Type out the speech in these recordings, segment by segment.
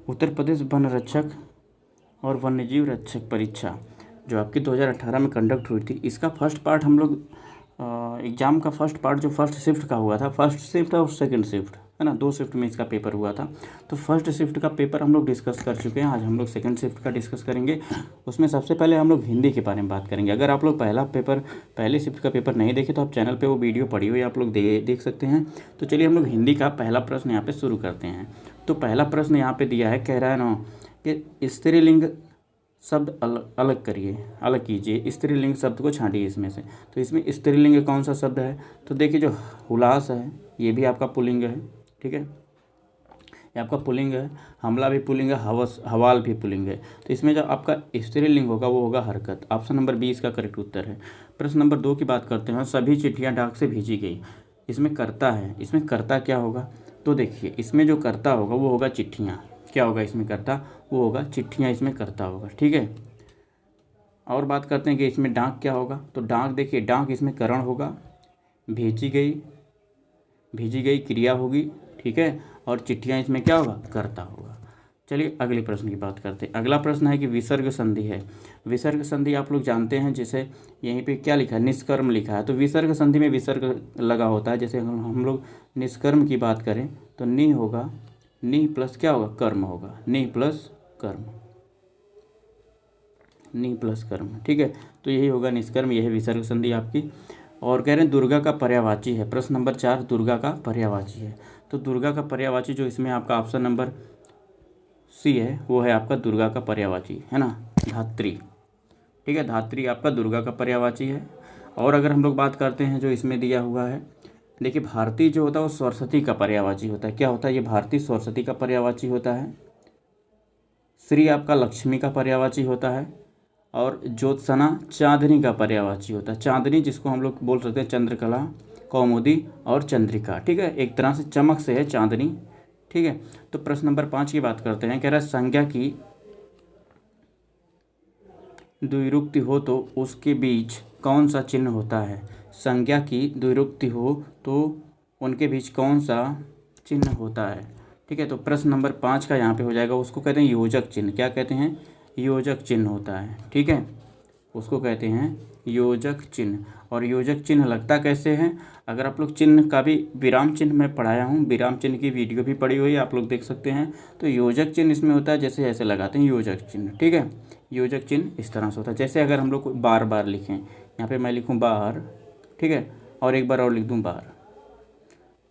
Uttar Pradesh one रक्षक और वन्यजीव रक्षक परीक्षा जो आपकी 2018 में कंडक्ट हुई थी, इसका फर्स्ट पार्ट हम लोग एग्ज़ाम का फर्स्ट पार्ट जो फर्स्ट शिफ्ट का हुआ था, फर्स्ट शिफ्ट और सेकंड शिफ्ट है ना, 2 शिफ्ट में इसका पेपर हुआ था। तो फर्स्ट शिफ्ट का पेपर हम लोग डिस्कस कर चुके हैं। आज हम लोग सेकंड शिफ्ट का डिस्कस करेंगे। उसमें सबसे पहले हम लोग हिंदी के बारे में बात करेंगे। अगर आप लोग पहले शिफ्ट का पेपर नहीं देखे तो आप चैनल पे वो वीडियो पड़ी हुई आप लोग देख सकते हैं। तो चलिए हम लोग हिंदी का पहला प्रश्न यहाँ पे शुरू करते हैं। तो पहला प्रश्न यहाँ पे दिया है, कह रहा है ना कि स्त्रीलिंग शब्द अलग करिए, अलग कीजिए, स्त्रीलिंग शब्द को छांटिए इसमें से। तो इसमें स्त्रीलिंग कौन सा शब्द है? तो देखिए जो हुलास है ये भी आपका पुल्लिंग है, ठीक है, ये आपका पुल्लिंग है। हमला भी पुल्लिंग है, हवाल भी पुल्लिंग है। तो इसमें जो आपका स्त्रीलिंग होगा वो होगा हरकत। ऑप्शन नंबर 20 का करेक्ट उत्तर है। प्रश्न नंबर 2 की बात करते हैं। सभी चिट्ठियाँ डाक से भेजी गई, इसमें कर्ता है, इसमें कर्ता क्या होगा? तो देखिए इसमें जो कर्ता होगा वो होगा चिट्ठियाँ। क्या होगा इसमें कर्ता? वो होगा चिट्ठियाँ, इसमें कर्ता होगा, ठीक है। और बात करते हैं कि इसमें डाक क्या होगा? तो डाक, देखिए डाक इसमें करण होगा, भेजी गई क्रिया होगी, ठीक है, और चिट्ठियाँ इसमें क्या होगा? कर्ता होगा। चलिए अगले प्रश्न की बात करते हैं। अगला प्रश्न है कि विसर्ग संधि है। विसर्ग संधि आप लोग जानते हैं, जैसे यहीं पे क्या लिखा है? निष्कर्म लिखा है। तो विसर्ग संधि में विसर्ग लगा होता है। जैसे हम लोग निष्कर्म की बात करें तो नि होगा, नि प्लस क्या होगा? कर्म होगा, नि प्लस कर्म, नि प्लस कर्म, ठीक है। तो यही होगा निष्कर्म, यही विसर्ग संधि आपकी। और कह रहे हैं दुर्गा का पर्यायवाची है। प्रश्न नंबर 4 दुर्गा का पर्यायवाची है। तो दुर्गा का पर्यायवाची जो इसमें आपका ऑप्शन नंबर सी है वो है आपका दुर्गा का पर्यायवाची, है ना, धात्री, ठीक है, धात्री आपका दुर्गा का पर्यायवाची है। और अगर हम लोग बात करते हैं जो इसमें दिया हुआ है, देखिए भारती जो होता है वो सरस्वती का पर्यायवाची होता है। क्या होता है? ये भारती सरस्वती का पर्यायवाची होता है। श्री आपका लक्ष्मी का पर्यायवाची होता है। और ज्योत्सना चांदनी का पर्यायवाची होता है। चांदनी जिसको हम लोग बोल सकते हैं चंद्रकला, कौमुदी और चंद्रिका, ठीक है, एक तरह से चमक से है चांदनी, ठीक है। तो प्रश्न नंबर 5 की बात करते हैं। कह रहा है संज्ञा की द्विरुक्ति हो तो उसके बीच कौन सा चिन्ह होता है? संज्ञा की द्विरुक्ति हो तो उनके बीच कौन सा चिन्ह होता है, ठीक है। तो प्रश्न नंबर 5 का यहाँ पे हो जाएगा, उसको कहते हैं योजक चिन्ह। क्या कहते हैं? योजक चिन्ह होता है, ठीक है, उसको कहते हैं योजक चिन्ह। और योजक चिन्ह लगता कैसे हैं? अगर आप लोग चिन्ह का भी विराम चिन्ह मैं पढ़ाया हूँ, विराम चिन्ह की वीडियो भी पड़ी हुई है, आप लोग देख सकते हैं। तो योजक चिन्ह इसमें होता है जैसे ऐसे लगाते हैं योजक चिन्ह, ठीक है। योजक चिन्ह इस तरह से होता है। जैसे अगर हम लोग बार बार लिखें, यहाँ पे मैं लिखूँ बार, ठीक है, और एक बार और लिख दूँ बार,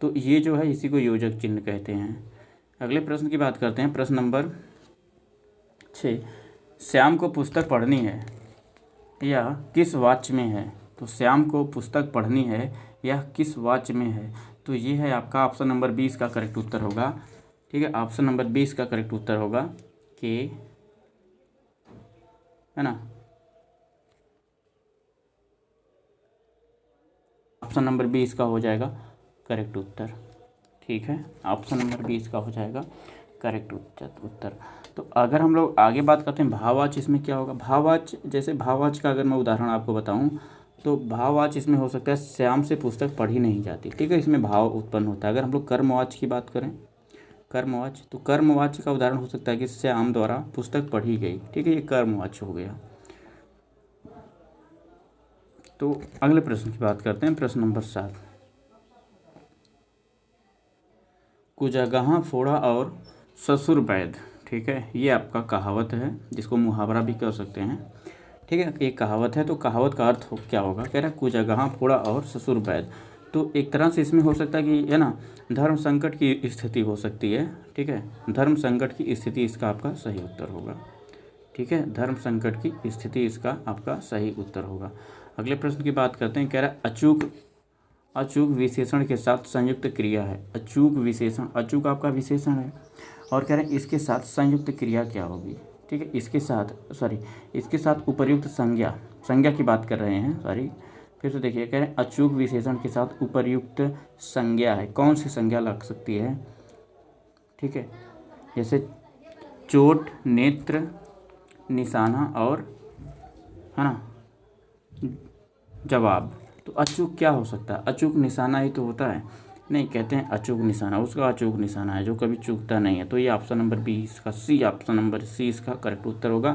तो ये जो है इसी को योजक चिन्ह कहते हैं। अगले प्रश्न की बात करते हैं। प्रश्न नंबर 6 श्याम को पुस्तक पढ़नी है या किस वाक्य में है? तो श्याम को पुस्तक पढ़नी है या किस वाक्य में है? तो ये है आपका ऑप्शन नंबर 20 का करेक्ट उत्तर होगा, ठीक है। ऑप्शन नंबर 20 का करेक्ट उत्तर होगा कि, है ना, ऑप्शन नंबर 20 का हो जाएगा करेक्ट उत्तर, ठीक है। ऑप्शन नंबर 20 का हो जाएगा करेक्ट उत्तर। तो अगर हम लोग आगे बात करते हैं भाववाच्य, इसमें क्या होगा? भाववाच्य, जैसे भाववाच्य का अगर मैं उदाहरण आपको बताऊं तो भाववाच्य इसमें हो सकता है श्याम से पुस्तक पढ़ी नहीं जाती, ठीक है, इसमें भाव उत्पन्न होता है। अगर हम लोग कर्मवाच्य की बात करें, कर्मवाच्य, तो कर्मवाच्य का उदाहरण हो सकता है कि श्याम द्वारा पुस्तक पढ़ी गई, ठीक है, ये कर्मवाच्य हो गया। तो अगले प्रश्न की बात करते हैं। प्रश्न नंबर 7 कुजगहाँ फोड़ा और ससुर वैद, ठीक है, ये आपका कहावत है जिसको मुहावरा भी कह सकते हैं, ठीक है, एक कहावत है। तो कहावत का अर्थ क्या होगा? कह रहा है कुजगहाँ फोड़ा और ससुर वैद। तो एक तरह से इसमें हो सकता है कि, है ना, धर्म संकट की स्थिति हो सकती है, ठीक है, धर्म संकट की स्थिति इसका आपका सही उत्तर होगा, ठीक है, धर्म संकट की स्थिति इसका आपका सही उत्तर होगा। अगले प्रश्न की बात करते हैं। कह रहा है अचूक विशेषण के साथ संयुक्त क्रिया है। अचूक विशेषण, अचूक आपका विशेषण है और कह रहे हैं इसके साथ संयुक्त क्रिया क्या होगी, ठीक है, इसके साथ उपर्युक्त संज्ञा की बात कर रहे हैं, फिर से देखिए, कह रहे हैं अचूक विशेषण के साथ उपर्युक्त संज्ञा है। कौन सी संज्ञा लग सकती है? ठीक है, जैसे चोट, नेत्र, निशाना और, है ना, जवाब। तो अचूक क्या हो सकता है? अचूक निशाना ही तो होता है। नहीं, कहते हैं अचूक निशाना, उसका अचूक निशाना है जो कभी चूकता नहीं है। तो ये ऑप्शन नंबर बी इसका, सी ऑप्शन नंबर सी इसका करेक्ट उत्तर होगा।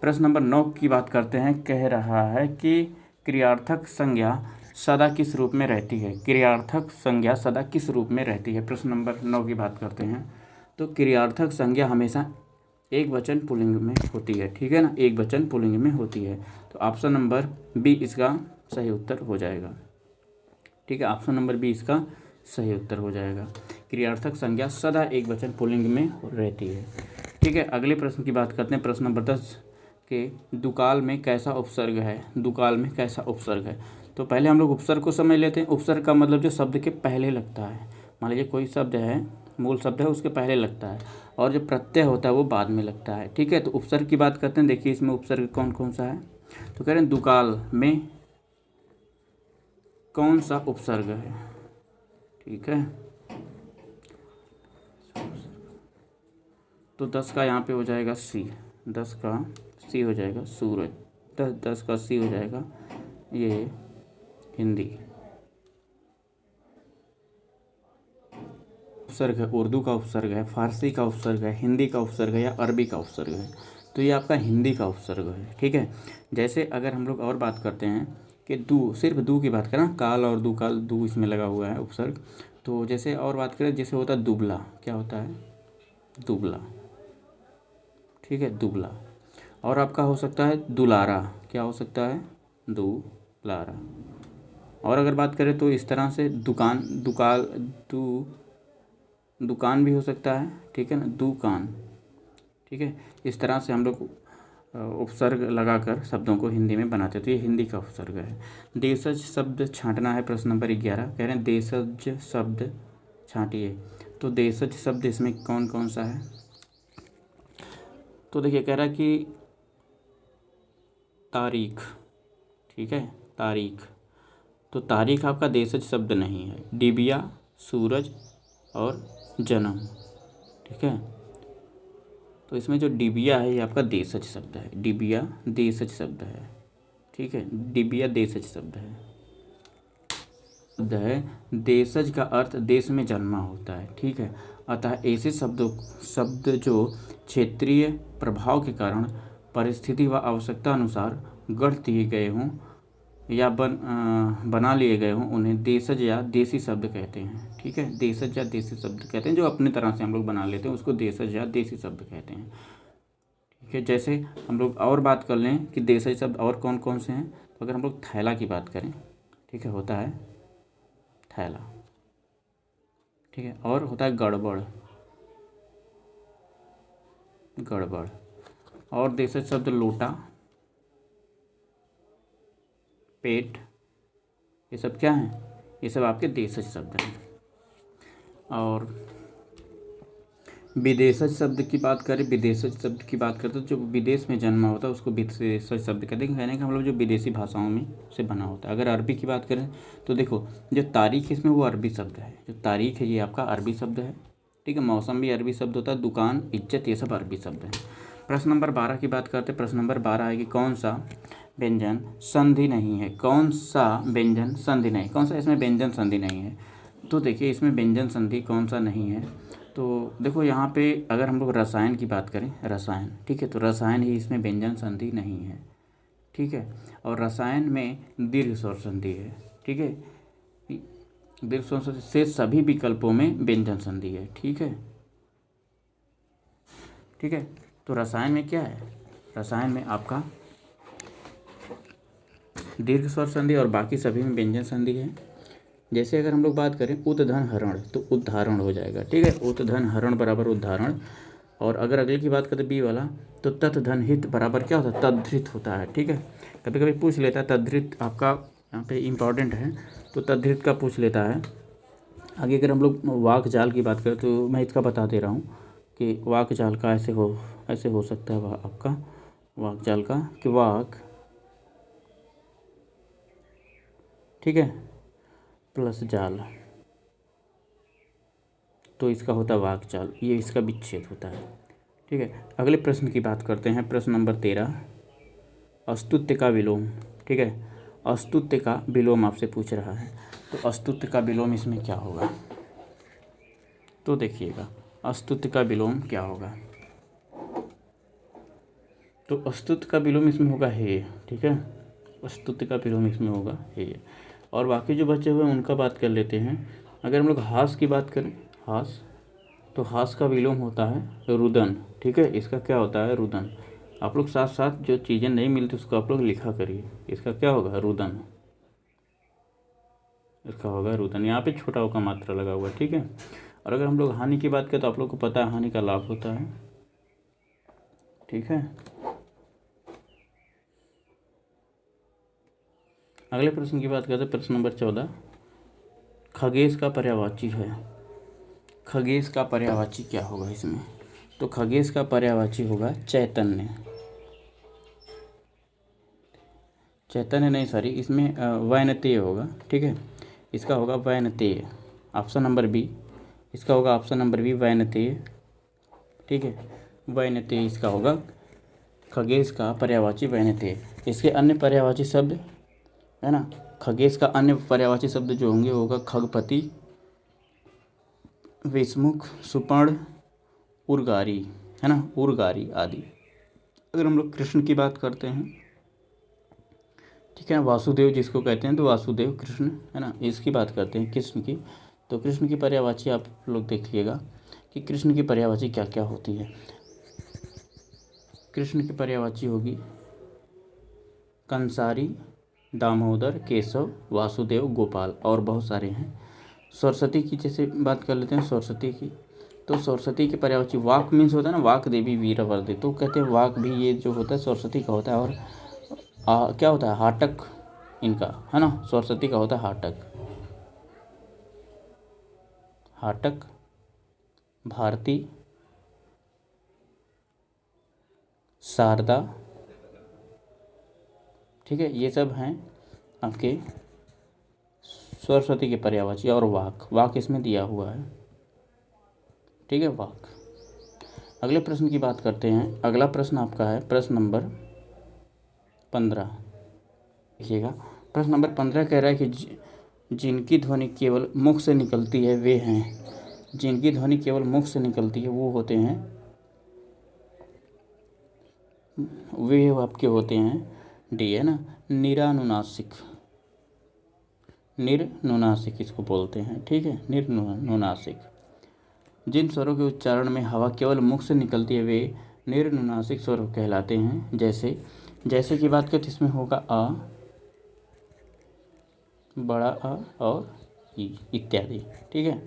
प्रश्न नंबर 9 की बात करते हैं। कह रहा है कि क्रियार्थक संज्ञा सदा किस रूप में रहती है। क्रियार्थक संज्ञा सदा किस रूप में रहती है, प्रश्न नंबर 9 की बात करते हैं। तो क्रियार्थक संज्ञा हमेशा एक वचन पुल्लिंग में होती है, ठीक है ना, एक वचन पुल्लिंग में होती है। तो ऑप्शन नंबर बी इसका सही उत्तर हो जाएगा, ठीक है, ऑप्शन नंबर बी इसका सही उत्तर हो जाएगा। क्रियार्थक संज्ञा सदा एक वचन पुल्लिंग में रहती है, ठीक है। अगले प्रश्न की बात करते हैं। प्रश्न नंबर 10 के दुकाल में कैसा उपसर्ग है। दुकाल में कैसा उपसर्ग है, तो पहले हम लोग उपसर्ग को समझ लेते हैं। उपसर्ग का मतलब जो शब्द के पहले लगता है। मान लीजिए कोई शब्द है, मूल शब्द है, उसके पहले लगता है, और जो प्रत्यय होता है वो बाद में लगता है, ठीक है। तो उपसर्ग की बात करते हैं। देखिए इसमें उपसर्ग कौन कौन सा है, तो कह रहे हैं दुकाल में कौन सा उपसर्ग है, ठीक है। तो 10 का यहाँ पे हो जाएगा सी, 10 का सी हो जाएगा सूरज, 10 का सी हो जाएगा ये हिंदी। उपसर्ग है, उर्दू का उपसर्ग है, फारसी का उपसर्ग है, हिंदी का उपसर्ग है, या अरबी का उपसर्ग है, तो ये आपका हिंदी का उपसर्ग है, ठीक है। जैसे अगर हम लोग और बात करते हैं कि दू, सिर्फ दू की बात करें, काल और दू, काल दू इसमें लगा हुआ है उपसर्ग। तो जैसे और बात करें, जैसे होता है दुबला, क्या होता है, दुबला, ठीक है, दुबला। और आपका हो सकता है दुलारा, क्या हो सकता है, दुलारा। और अगर बात करें तो इस तरह से दुकान, दुकाल, दुकान भी हो सकता है, ठीक है ना, दुकान, ठीक है। इस तरह से हम लोग उपसर्ग लगाकर शब्दों को हिंदी में बनाते हैं, तो ये हिंदी का उपसर्ग है। देशज शब्द छांटना है, प्रश्न नंबर 11 कह रहे हैं देशज शब्द छांटिए। तो देशज शब्द इसमें कौन कौन सा है, तो देखिए कह रहा है कि तारीख, ठीक है, तारीख। तो तारीख आपका देशज शब्द नहीं है। डिबिया, सूरज और जन्म, ठीक है। तो इसमें जो डिबिया है ये आपका देशज शब्द है, डिबिया देशज शब्द है, ठीक है, डिबिया देशज शब्द है। देशज का अर्थ देश में जन्मा होता है, ठीक है। अतः ऐसे शब्द जो क्षेत्रीय प्रभाव के कारण परिस्थिति व आवश्यकता अनुसार गढ़ दिए गए हों या बना लिए गए हों, उन्हें देशज या देसी शब्द कहते हैं, ठीक है। देशज या देसी शब्द कहते हैं, जो अपनी तरह से हम लोग बना लेते हैं उसको देशज या देसी शब्द कहते हैं, ठीक है। जैसे हम लोग और बात कर लें कि देशज शब्द और कौन कौन से हैं, तो अगर हम लोग थैला की बात करें, ठीक है, होता है थैला, ठीक है। और होता है गड़बड़, गड़बड़। और देशज शब्द लोटा, पेट, ये सब क्या हैं, ये सब आपके देशज शब्द हैं। और विदेशज शब्द की बात करें, विदेशज शब्द की बात करते तो जो विदेश में जन्मा होता है उसको विदेशज शब्द कहते हैं, कहने का हम लोग जो विदेशी भाषाओं में से बना होता है। अगर अरबी की बात करें तो देखो जो तारीख इसमें वो अरबी शब्द है, जो तारीख है ये आपका अरबी शब्द है, ठीक है। मौसम भी अरबी शब्द होता है, दुकान, इज्जत, ये सब अरबी शब्द हैं। प्रश्न नंबर 12 की बात करते हैं। प्रश्न नंबर 12 है कि कौन सा व्यंजन संधि नहीं है, कौन सा व्यंजन संधि नहीं, कौन सा इसमें व्यंजन संधि नहीं है। तो देखिए इसमें व्यंजन संधि कौन सा नहीं है, तो देखो यहाँ पे अगर हम लोग रसायन की बात करें, रसायन, ठीक है, तो रसायन ही इसमें व्यंजन संधि नहीं है, ठीक है। और रसायन में दीर्घ स्वर संधि है, ठीक है, दीर्घ स्वर संधि से सभी विकल्पों में व्यंजन संधि है, ठीक है, ठीक है। तो रसायन में क्या है, रसायन में आपका दीर्घ स्वर संधि और बाकी सभी में व्यंजन संधि है। जैसे अगर हम लोग बात करें उद्धरण हरण, तो उदाहरण हो जाएगा, ठीक है, उद्धरण हरण बराबर उदाहरण। और अगर अगले की बात करें बी वाला, तो तत्धन हित बराबर क्या होता है, तद्धृत होता है, ठीक है। कभी कभी पूछ लेता है तद्धृत, आपका यहाँ पे इम्पॉर्टेंट है, तो तद्धृत का पूछ लेता है। आगे अगर हम लोग वाक जाल की बात करें तो मैं इसका बता दे रहा हूँ कि वाक जाल का ऐसे हो सकता है आपका वाक जाल का कि वाक, ठीक है, प्लस जाल, तो इसका होता है वाक जाल, ये इसका विच्छेद होता है, ठीक है। अगले प्रश्न की बात करते हैं। प्रश्न नंबर 13 अस्तुत्य का विलोम, ठीक है, अस्तुत्य का विलोम आपसे पूछ रहा है। तो अस्तुत्य का विलोम इसमें क्या होगा, तो देखिएगा अस्तुत्य का विलोम क्या होगा। तो अस्तुत्य का विलोम इसमें होगा हे। ठीक है, अस्तुत्य का विलोम इसमें होगा हे। और बाकी जो बचे हुए उनका बात कर लेते हैं। अगर हम लोग हास की बात करें, हास, तो हास का विलोम होता है रुदन। ठीक है, इसका क्या होता है रुदन। आप लोग साथ साथ जो चीज़ें नहीं मिलती उसको आप लोग लिखा करिए। इसका क्या होगा रुदन, इसका होगा रुदन। यहाँ पे छोटा ओ का मात्रा लगा हुआ है। ठीक है, और अगर हम लोग हानि की बात करें तो आप लोग को पता है हानि का लाभ होता है। ठीक है, अगले प्रश्न की बात करते हैं, प्रश्न नंबर 14। खगेश का पर्यायवाची है। खगेश का पर्यायवाची क्या होगा इसमें। तो खगेश का पर्यायवाची होगा चैतन्य। चैतन्य नहीं, सॉरी, इसमें वैनतेय होगा। ठीक है, इसका होगा वैनतेय, ऑप्शन नंबर बी। इसका होगा ऑप्शन नंबर बी वैनतेय। ठीक है, वैनतेय इसका होगा खगेश का पर्यायवाची वैनतेय। इसके अन्य पर्यायवाची शब्द है ना, खगेश का अन्य पर्यायवाची शब्द जो होंगे वो होगा खगपति, विषमुख, सुपर्ण, उर्गारी, है ना, उर्गारी आदि। अगर हम लोग कृष्ण की बात करते हैं, ठीक है ना, वासुदेव जिसको कहते हैं, तो वासुदेव कृष्ण, है ना, इसकी बात करते हैं कृष्ण की। तो कृष्ण की पर्यायवाची आप लोग देखिएगा कि कृष्ण की पर्यायवाची क्या क्या होती है। कृष्ण की पर्यायवाची होगी कंसारी, दामोदर, केशव, वासुदेव, गोपाल, और बहुत सारे हैं। सरस्वती की जैसे बात कर लेते हैं, सरस्वती की, तो सरस्वती के पर्यायवाची वाक मीन्स होता है ना, वाक देवी वीरवर्धि, तो कहते हैं वाक भी ये जो होता है सरस्वती का होता है। और क्या होता है हाटक इनका, है ना, सरस्वती का होता है हाटक। हाटक, भारती, शारदा, ठीक है, ये सब हैं आपके सरस्वती के पर्यायवाची। और वाक, वाक इसमें दिया हुआ है। ठीक है, वाक। अगले प्रश्न की बात करते हैं। अगला प्रश्न आपका है प्रश्न नंबर 15। देखिएगा, प्रश्न नंबर 15 कह रहा है कि जिनकी ध्वनि केवल मुख से निकलती है वे हैं। जिनकी ध्वनि केवल मुख से निकलती है वो होते हैं, वे आपके होते हैं डी, है ना, निरानुनासिक। निर्नुनासिक इसको बोलते हैं। ठीक है, निर्नुनासिक। जिन स्वरों के उच्चारण में हवा केवल मुख से निकलती है वे निर्नुनासिक स्वर कहलाते हैं। जैसे जैसे की बात करें तो इसमें होगा अ, बड़ा अ और ई इत्यादि। ठीक है,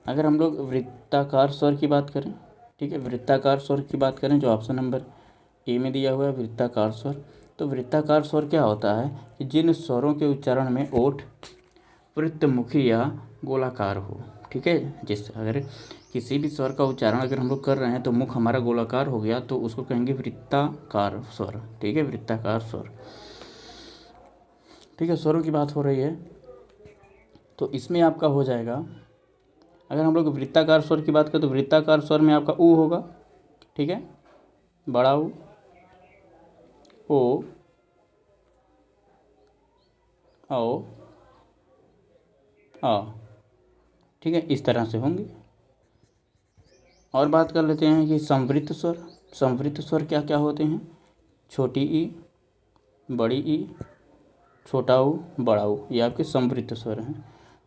अगर हम लोग वृत्ताकार स्वर की बात करें, ठीक है, वृत्ताकार स्वर की बात करें जो ऑप्शन नंबर ए में दिया हुआ है वृत्ताकार स्वर। तो वृत्ताकार स्वर क्या होता है कि जिन स्वरों के उच्चारण में ओठ वृत्तमुखी या गोलाकार हो। ठीक है, जिस अगर किसी भी स्वर का उच्चारण अगर हम लोग कर रहे हैं तो मुख हमारा गोलाकार हो गया तो उसको कहेंगे वृत्ताकार स्वर। ठीक है, वृत्ताकार स्वर। ठीक है, स्वरों की बात हो रही है तो इसमें आपका हो जाएगा, अगर हम लोग वृत्ताकार स्वर की बात करें तो वृत्ताकार स्वर में आपका ऊ होगा। ठीक है, बड़ा ऊ, ओ, औ, आ। ठीक है, इस तरह से होंगे। और बात कर लेते हैं कि संवृत्त स्वर। संवृत्त स्वर क्या क्या होते हैं, छोटी ई, बड़ी ई, छोटा ऊ, बड़ा ऊ, ये आपके संवृत्त स्वर हैं।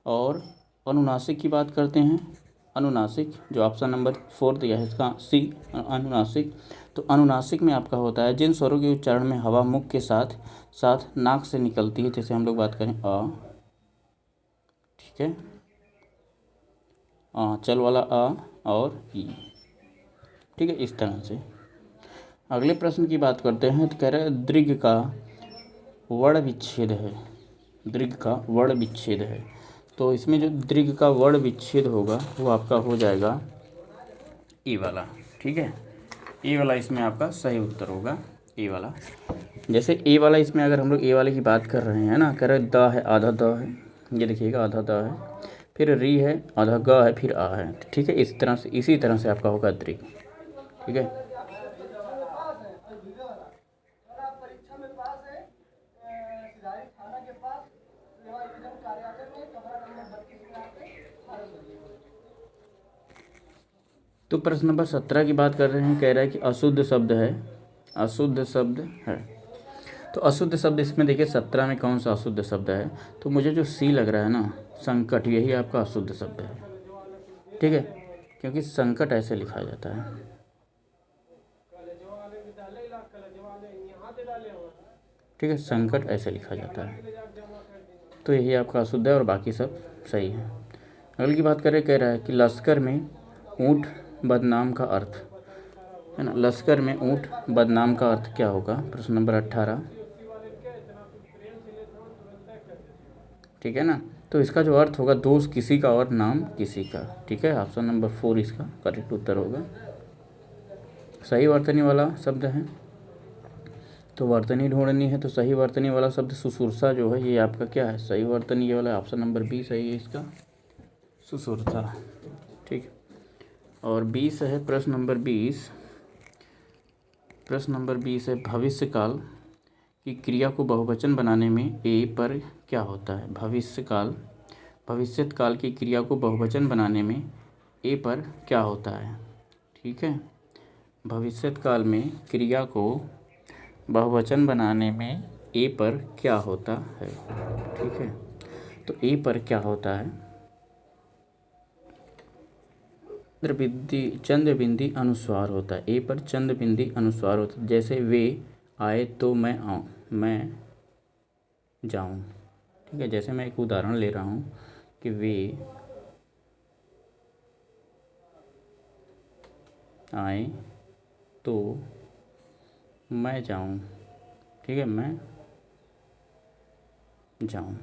और अनुनासिक की बात करते हैं, अनुनासिक जो ऑप्शन नंबर 4 दिया है इसका सी, अनुनासिक। तो अनुनासिक में आपका होता है जिन स्वरों के उच्चारण में हवा मुख के साथ साथ नाक से निकलती है। जैसे हम लोग बात करें अ, ठीक है, चल वाला अ और ई। ठीक है, इस तरह से। अगले प्रश्न की बात करते हैं तो कह रहे हैं दीर्घ का वर्ण विच्छेद है। दीर्घ का वर्ण विच्छेद है, तो इसमें जो दीर्घ का वर्ण विच्छेद होगा वो आपका हो जाएगा ई वाला। ठीक है, ए वाला इसमें आपका सही उत्तर होगा, ए वाला। जैसे ए वाला इसमें अगर हम लोग ए वाले की बात कर रहे हैं ना, कह रहे द है, आधा द है, ये देखिएगा आधा द है, फिर री है, आधा ग है, फिर आ है। ठीक है, इसी तरह से आपका होगा दीर्घ। ठीक है, तो प्रश्न नंबर 17 की बात कर रहे हैं, कह रहा है कि अशुद्ध शब्द है, अशुद्ध शब्द है। तो अशुद्ध शब्द इसमें देखिए 17 में कौन सा अशुद्ध शब्द है, तो मुझे जो सी लग रहा है ना, संकट, यही आपका अशुद्ध शब्द है। ठीक है, क्योंकि संकट ऐसे लिखा जाता है। ठीक है, संकट ऐसे लिखा जाता है, तो यही आपका अशुद्ध है और बाकी सब सही है। अगली की बात करें, कह रहा है कि लश्कर में ऊँट बदनाम का अर्थ है ना, लश्कर में ऊँट बदनाम का अर्थ क्या होगा? प्रश्न नंबर 18। ठीक है ना, तो इसका जो अर्थ होगा दोष किसी का और नाम किसी का। ठीक है, ऑप्शन नंबर 4 इसका करेक्ट उत्तर होगा। सही वर्तनी वाला शब्द है, तो वर्तनी ढूंढनी है, तो सही वर्तनी वाला शब्द सुसुरसा जो है ये आपका क्या है? सही वर्तनी ये वाला, ऑप्शन नंबर बी सही है इसका, सुसुरसा। ठीक, और 20 है प्रश्न नंबर 20। प्रश्न नंबर 20 है भविष्य काल की क्रिया को बहुवचन बनाने में ए पर क्या होता है? भविष्यत काल की क्रिया को बहुवचन बनाने में ए पर क्या होता है? ठीक है, भविष्यत काल में क्रिया को बहुवचन बनाने में ए पर क्या होता है? ठीक है, तो ए पर क्या होता है? चंद्रबिंदी अनुस्वार होता है। ए पर चंद्रबिंदी अनुस्वार होता है। जैसे वे आए तो मैं जाऊं। ठीक है, जैसे मैं एक उदाहरण ले रहा हूँ कि वे आए तो मैं जाऊं। ठीक है, मैं जाऊं,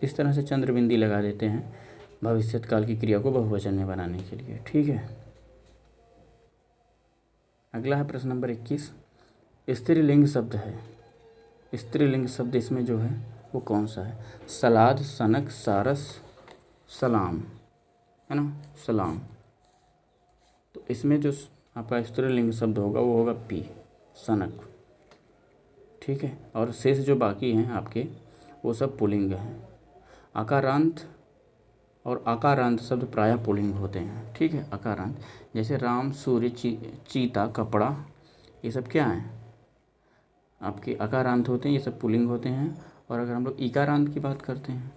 इस तरह से चंद्रबिंदी लगा देते हैं भविष्यत काल की क्रिया को बहुवचन में बनाने के लिए। ठीक है, अगला है प्रश्न नंबर 21। स्त्रीलिंग शब्द है, स्त्रीलिंग शब्द इसमें जो है वो कौन सा है? सलाद, सनक, सारस, सलाम, है ना, सलाम। तो इसमें जो आपका स्त्रीलिंग शब्द होगा वो होगा पी, सनक। ठीक है, और शेष जो बाकी हैं आपके वो सब पुल्लिंग हैं। आकारांत और आकारांत शब्द प्रायः पुल्लिंग होते हैं। ठीक है, आकारांत जैसे राम, सूर्य, चीता, कपड़ा, ये सब क्या हैं? आपके आकारांत होते हैं, ये सब पुल्लिंग होते हैं। और अगर हम लोग इकारांत की बात करते हैं,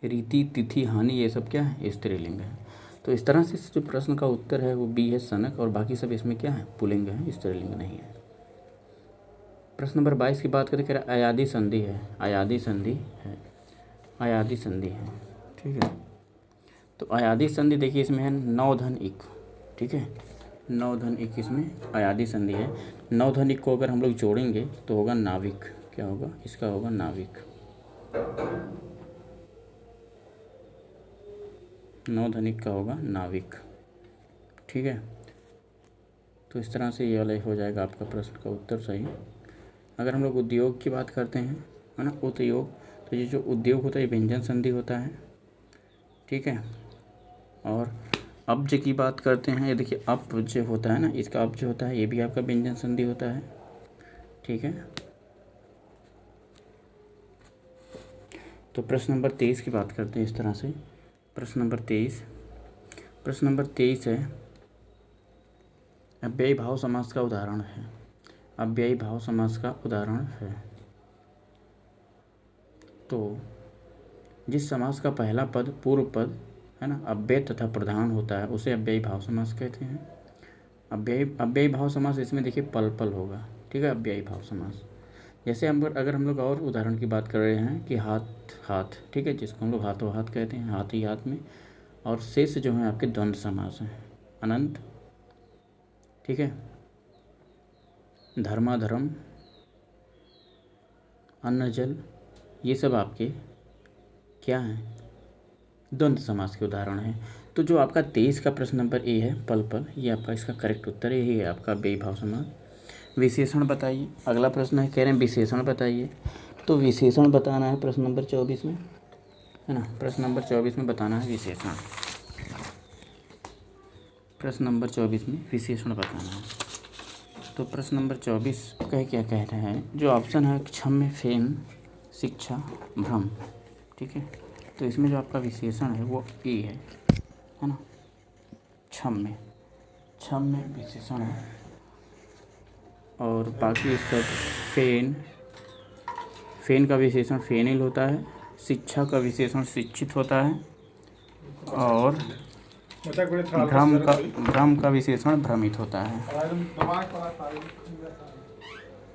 रीति, तिथि, हानि, ये सब क्या है? स्त्रीलिंग है। तो इस तरह से जो प्रश्न का उत्तर है वो बी है, सनक, और बाकी सब इसमें क्या है? पुल्लिंग है, स्त्रीलिंग नहीं है। प्रश्न नंबर 22 की बात करें, कह रहा अयादी संधि है, अयादी संधि है, अयादी संधि है। ठीक है, तो अयादी संधि देखिए इसमें है नौ धन इक। ठीक है, नौ धन इक इसमें अयादी संधि है। नौ धन इक को अगर हम लोग जोड़ेंगे तो होगा नाविक। क्या होगा? इसका होगा नाविक। नौ धन इक का होगा नाविक। ठीक है, तो इस तरह से ये वाला हो जाएगा आपका प्रश्न का उत्तर सही। अगर हम लोग उद्योग की बात करते हैं, है ना, उद्योग, तो ये जो उद्योग होता है ये व्यंजन संधि होता है। ठीक है, और अब्ज की बात करते हैं, ये देखिए अब्ज होता है ना, इसका अब्ज होता है, ये भी आपका व्यंजन संधि होता है। ठीक है, तो प्रश्न नंबर 23 की बात करते हैं इस तरह से। प्रश्न नंबर 23 है अव्ययी भाव समास का उदाहरण है, अव्ययी भाव समास का उदाहरण है। तो जिस समास का पहला पद पूर्व पद है ना अव्यय तथा प्रधान होता है उसे अव्ययी भाव समास कहते हैं। अव्ययी भाव समास इसमें देखिए पल पल होगा। ठीक है, अव्ययी भाव समास जैसे अगर हम लोग और उदाहरण की बात कर रहे हैं कि हाथ हाथ, ठीक है, जिसको हम लोग हाथों हाथ कहते हैं, हाथ ही हाथ में, और शेष जो हैं आपके द्वंद्व समास हैं, अनंत, ठीक है, धर्माधर्म, अन्न जल, ये सब आपके क्या हैं? द्वंद्व समास के उदाहरण हैं। तो जो आपका 23 का प्रश्न नंबर ए है पल पल, ये आपका इसका करेक्ट उत्तर यही है आपका अव्ययी भाव समास। विशेषण बताइए, अगला प्रश्न है, कह रहे हैं विशेषण बताइए। तो विशेषण बताना है प्रश्न नंबर 24 में, है ना, प्रश्न नंबर 24 में बताना है विशेषण। प्रश्न नंबर 24 में विशेषण बताना है। तो प्रश्न नंबर 24 क्या कह रहे हैं? जो ऑप्शन है क्षम्य, फेन, शिक्षा, भ्रम। ठीक है, तो इसमें जो आपका विशेषण है वो ए है ना। क्षम्य विशेषण है। और बाकी सब फेन का विशेषण फेनिल होता है, शिक्षा का विशेषण शिक्षित होता है, और भ्रम का विशेषण भ्रमित होता है।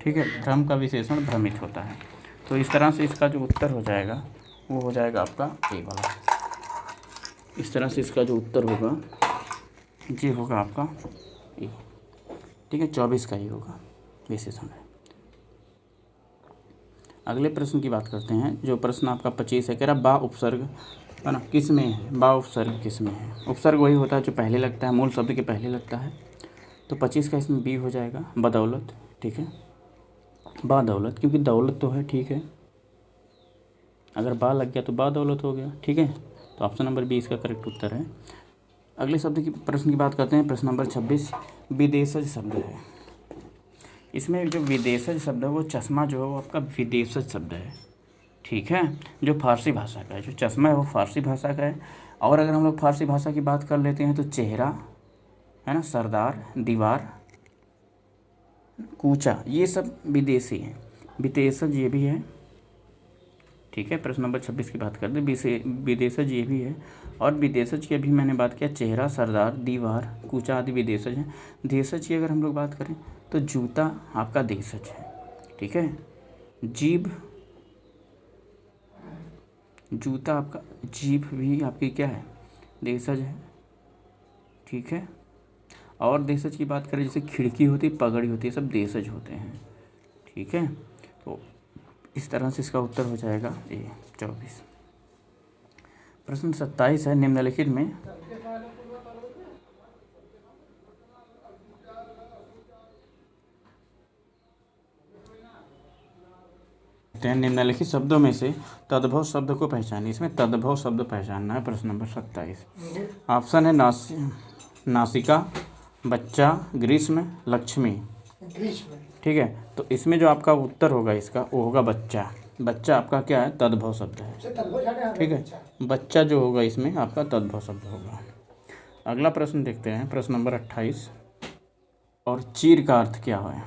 ठीक है, भ्रम का विशेषण भ्रमित होता है। तो इस तरह से इसका जो उत्तर हो जाएगा वो हो जाएगा आपका ए वाला। इस तरह से इसका जो उत्तर होगा ये होगा आपका ए। ठीक है, 24 का ही होगा विशेषण है। अगले प्रश्न की बात करते हैं। जो प्रश्न आपका 25 है, कह रहा बा उपसर्ग है ना किस में है, बा उपसर्ग किस में है। उपसर्ग वही होता है जो पहले लगता है, मूल शब्द के पहले लगता है। तो 25 का इसमें बी हो जाएगा, बदौलत। ठीक है, बा दौलत, क्योंकि दौलत तो है। ठीक है, अगर बा लग गया तो बा दौलत हो गया। ठीक है, तो ऑप्शन नंबर बी इसका करेक्ट उत्तर है। अगले शब्द की प्रश्न की बात करते हैं। प्रश्न नंबर 26 विदेशज शब्द है। इसमें जो विदेशज शब्द है वो चश्मा जो है वो आपका विदेशज शब्द है। ठीक है, जो फारसी भाषा का है। जो चश्मा है वो फारसी भाषा का है। और अगर हम लोग फारसी भाषा की बात कर लेते हैं तो चेहरा है ना, सरदार, दीवार, कूचा, ये सब विदेशी हैं। विदेशज ये भी है। ठीक है, प्रश्न नंबर 26 की बात करते हैं। विदेशज ये भी है। और विदेशज की अभी मैंने बात किया, चेहरा, सरदार, दीवार, कूचा आदि विदेशज हैं। देशज की अगर हम लोग बात करें तो जूता आपका देशज है। ठीक है, जीभ, जूता आपका, जीभ भी आपकी क्या है, देशज है। ठीक है, और देशज की बात करें जैसे खिड़की होती है, पगड़ी होती है, सब देशज होते हैं। ठीक है, तो इस तरह से इसका उत्तर हो जाएगा ए 24। प्रश्न 27 है, निम्नलिखित में निम्नलिखित शब्दों में से तद्भव शब्द को पहचानिए। इसमें तद्भव शब्द पहचानना है। प्रश्न नंबर 27 ऑप्शन है नासिका, बच्चा, ग्रीष्म, लक्ष्मी। ठीक है, तो इसमें जो आपका उत्तर होगा इसका वो होगा बच्चा। बच्चा आपका क्या है, तद्भव शब्द है। ठीक है, बच्चा जो होगा इसमें आपका तद्भव शब्द होगा। अगला प्रश्न देखते हैं, प्रश्न नंबर 28। और चीर का अर्थ क्या है।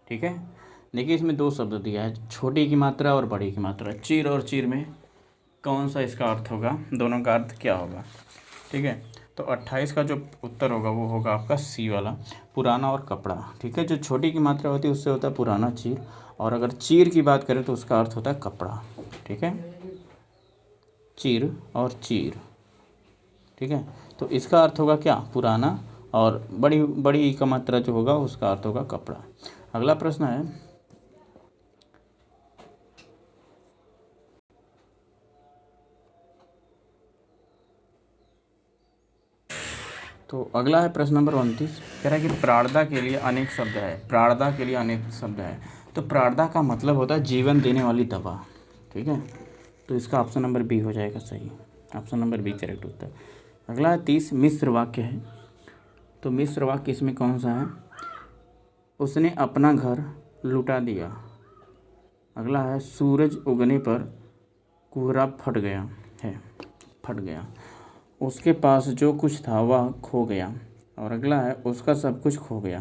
ठीक है, देखिए इसमें दो शब्द दिया है, छोटी की मात्रा और बड़ी की मात्रा। चीर और चीर में कौन सा इसका अर्थ होगा, दोनों का अर्थ क्या होगा। ठीक है, तो 28 का जो उत्तर होगा वो होगा आपका सी वाला, पुराना और कपड़ा। ठीक है, जो छोटी की मात्रा होती है उससे होता है पुराना चीर, और अगर चीर की बात करें तो उसका अर्थ होता है कपड़ा। ठीक है, चीर और चीर। ठीक है, तो इसका अर्थ होगा क्या, पुराना, और बड़ी बड़ी का मात्रा जो होगा उसका अर्थ होगा कपड़ा। अगला प्रश्न है, तो अगला है प्रश्न नंबर 29। कह रहा है कि प्रार्थना के लिए अनेक शब्द है। प्रार्थना के लिए अनेक शब्द है, तो प्रार्थना का मतलब होता है जीवन देने वाली दवा। ठीक है, तो इसका ऑप्शन नंबर बी हो जाएगा सही। ऑप्शन नंबर बी करेक्ट उत्तर। अगला है 30 मिश्र वाक्य है। तो मिश्र वाक्य इसमें कौन सा है, उसने अपना घर लुटा दिया। अगला है सूरज उगने पर कोहरा फट गया है, फट गया। उसके पास जो कुछ था वह खो गया। और अगला है उसका सब कुछ खो गया।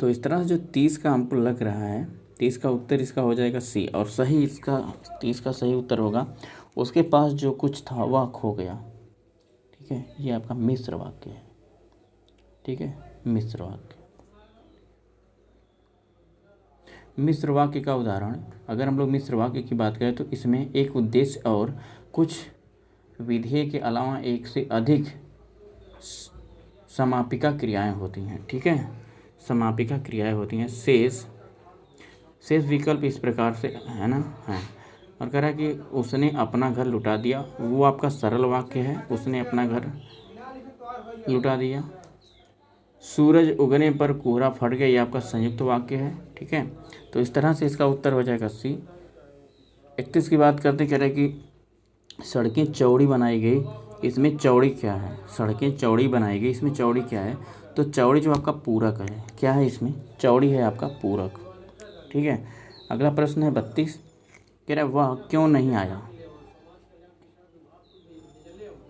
तो इस तरह से जो 30 का हमको लग रहा है, 30 का उत्तर इसका हो जाएगा सी। और सही इसका 30 का सही उत्तर होगा उसके पास जो कुछ था वह खो गया। ठीक है, ये आपका मिश्र वाक्य है। ठीक है, मिश्र वाक्य। मिश्र वाक्य का उदाहरण, अगर हम लोग मिश्र वाक्य की बात करें तो इसमें एक उद्देश्य और कुछ विधेय के अलावा एक से अधिक समापिका क्रियाएं होती हैं। ठीक है, समापिका क्रियाएं होती हैं। शेष विकल्प इस प्रकार से है ना, है। और कह रहा है कि उसने अपना घर लुटा दिया, वो आपका सरल वाक्य है, उसने अपना घर लुटा दिया। सूरज उगने पर कोहरा फट गया, ये आपका संयुक्त वाक्य है। ठीक है, तो इस तरह से इसका उत्तर हो जाएगा सी। 31 की बात करते, कह रहे हैं कि सड़कें चौड़ी बनाई गई। इसमें चौड़ी क्या है, सड़कें चौड़ी बनाई गई, इसमें चौड़ी क्या है, तो चौड़ी जो आपका पूरक है, क्या है इसमें, चौड़ी है आपका पूरक। ठीक है, अगला प्रश्न है 32। कह रहा है वह क्यों नहीं आया,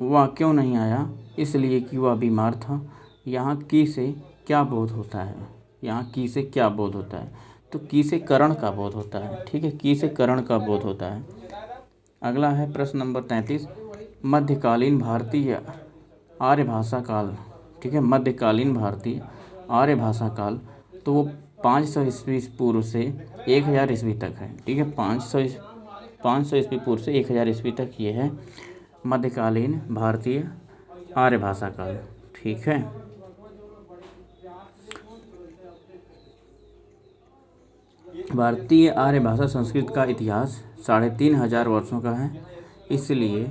वह क्यों नहीं आया, इसलिए कि वह बीमार था। यहाँ की से क्या बोध होता है? यहाँ की से क्या बोध होता है? तो की से करण का बोध होता है। ठीक है, की से करण का बोध होता है। अगला है प्रश्न नंबर 33, मध्यकालीन भारतीय आर्य भाषा काल। ठीक है, मध्यकालीन भारतीय आर्य भाषा काल तो वो 500 ईस्वी पूर्व से 1000 ईस्वी तक है। ठीक है, 500 ईस्वी पूर्व से 1000 ईस्वी तक ये है मध्यकालीन भारतीय आर्य भाषा काल। ठीक है, भारतीय आर्य भाषा संस्कृत का इतिहास 3500 वर्षों का है। इसलिए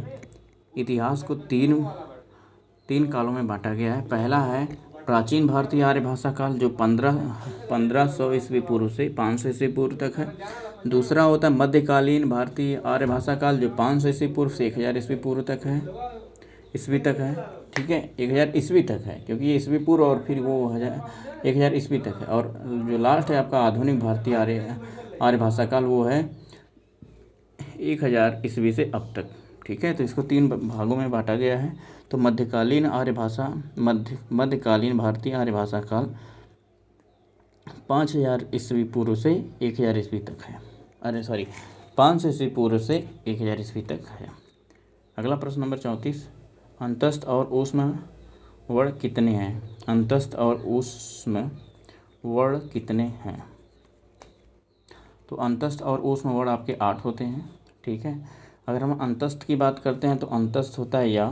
इतिहास को तीन कालों में बांटा गया है। पहला है प्राचीन भारतीय आर्य भाषा काल जो 1500 ईस्वी पूर्व से 500 ईस्वी पूर्व तक है। दूसरा होता है मध्यकालीन भारतीय आर्य भाषा काल जो 500 ईस्वी पूर्व से 1000 ईस्वी पूर्व तक है, ईस्वी तक है। ठीक है, 1000 ईस्वी तक है क्योंकि ये ईस्वी पूर्व और फिर वो 1000 ईस्वी तक है। और जो लास्ट है आपका आधुनिक भारतीय आर्य भाषा काल वो है 1000 ईस्वी से अब तक। ठीक है, तो इसको 3 भागों में बांटा गया है। तो मध्यकालीन भारतीय आर्य भाषा काल 5000 ईस्वी पूर्व से 1000 ईस्वी तक है। 500 ईस्वी पूर्व से 1000 ईस्वी तक है। अगला प्रश्न नंबर 34, अंतस्थ और ऊष्म वर्ण कितने हैं? अंतस्थ और ऊष्म वर्ण कितने हैं? तो अंतस्थ और ऊष्म वर्ण आपके 8 होते हैं। ठीक है, अगर हम अंतस्थ की बात करते हैं तो अंतस्थ होता है या,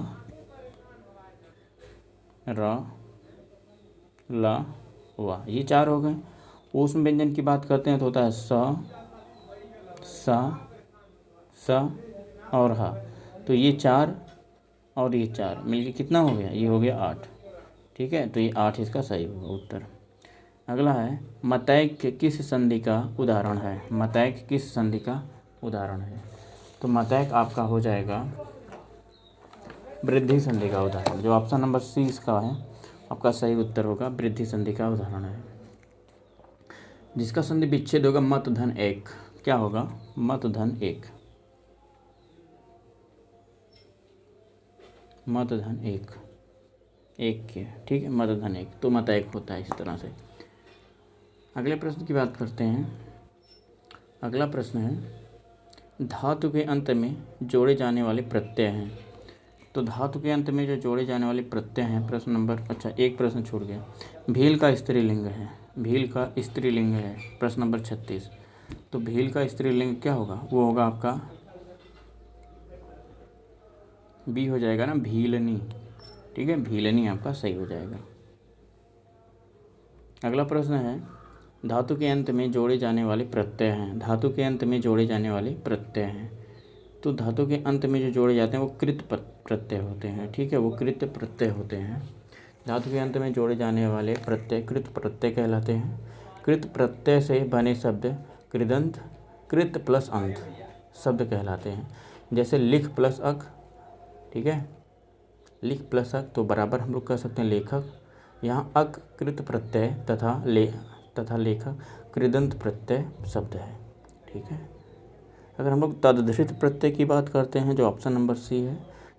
र, ला, वा, ये 4 हो गए। ऊष्म व्यंजन की बात करते हैं तो होता है स, सा, स और हा। तो ये 4 और ये 4 मिलके कितना हो गया? ये हो गया 8। ठीक है, तो ये 8 इसका सही होगा उत्तर। अगला है मतैक्य किस संधि का उदाहरण है? मतैक्य किस संधि का उदाहरण है? तो मतैक्य आपका हो जाएगा वृद्धि संधि का उदाहरण। जो ऑप्शन नंबर सी इसका है आपका सही उत्तर होगा, वृद्धि संधि का उदाहरण है। जिसका संधि विच्छेद होगा मत धन 1, क्या होगा? मत धन 1, मत धन 1 के। ठीक है, मत धन 1 तो मतैक्य होता है इस तरह से। अगले प्रश्न की बात करते हैं। अगला प्रश्न है धातु के अंत में जोड़े जाने वाले प्रत्यय हैं। तो धातु के अंत में जो जोड़े जाने वाले प्रत्यय हैं, प्रश्न नंबर एक प्रश्न छूट गया। भील का स्त्रीलिंग है, भील का स्त्रीलिंग है, प्रश्न नंबर 36। तो भील का स्त्रीलिंग क्या होगा? वो होगा आपका बी हो जाएगा ना, भीलनी। ठीक है, भीलनी आपका सही हो जाएगा। अगला प्रश्न है धातु के अंत में जोड़े जाने वाले प्रत्यय हैं। धातु के अंत में जोड़े जाने वाले प्रत्यय हैं। तो धातु के अंत में जो जोड़े जाते हैं वो कृत प्रत्यय होते हैं। ठीक है, वो कृत प्रत्यय होते हैं। धातु के अंत में जोड़े जाने वाले प्रत्यय कृत प्रत्यय कहलाते हैं। कृत प्रत्यय से बने शब्द कृदंत, कृत प्लस अंत शब्द कहलाते हैं। जैसे लिख प्लस अक। ठीक है, लिख प्लस अक तो बराबर हम लोग कह सकते हैं लेखक। यहाँ अक कृत प्रत्यय तथा लेखक कृदंत प्रत्यय शब्द है। ठीक है, अगर हम लोग तदधृत प्रत्यय की बात करते हैं जो ऑप्शन नंबर सी है,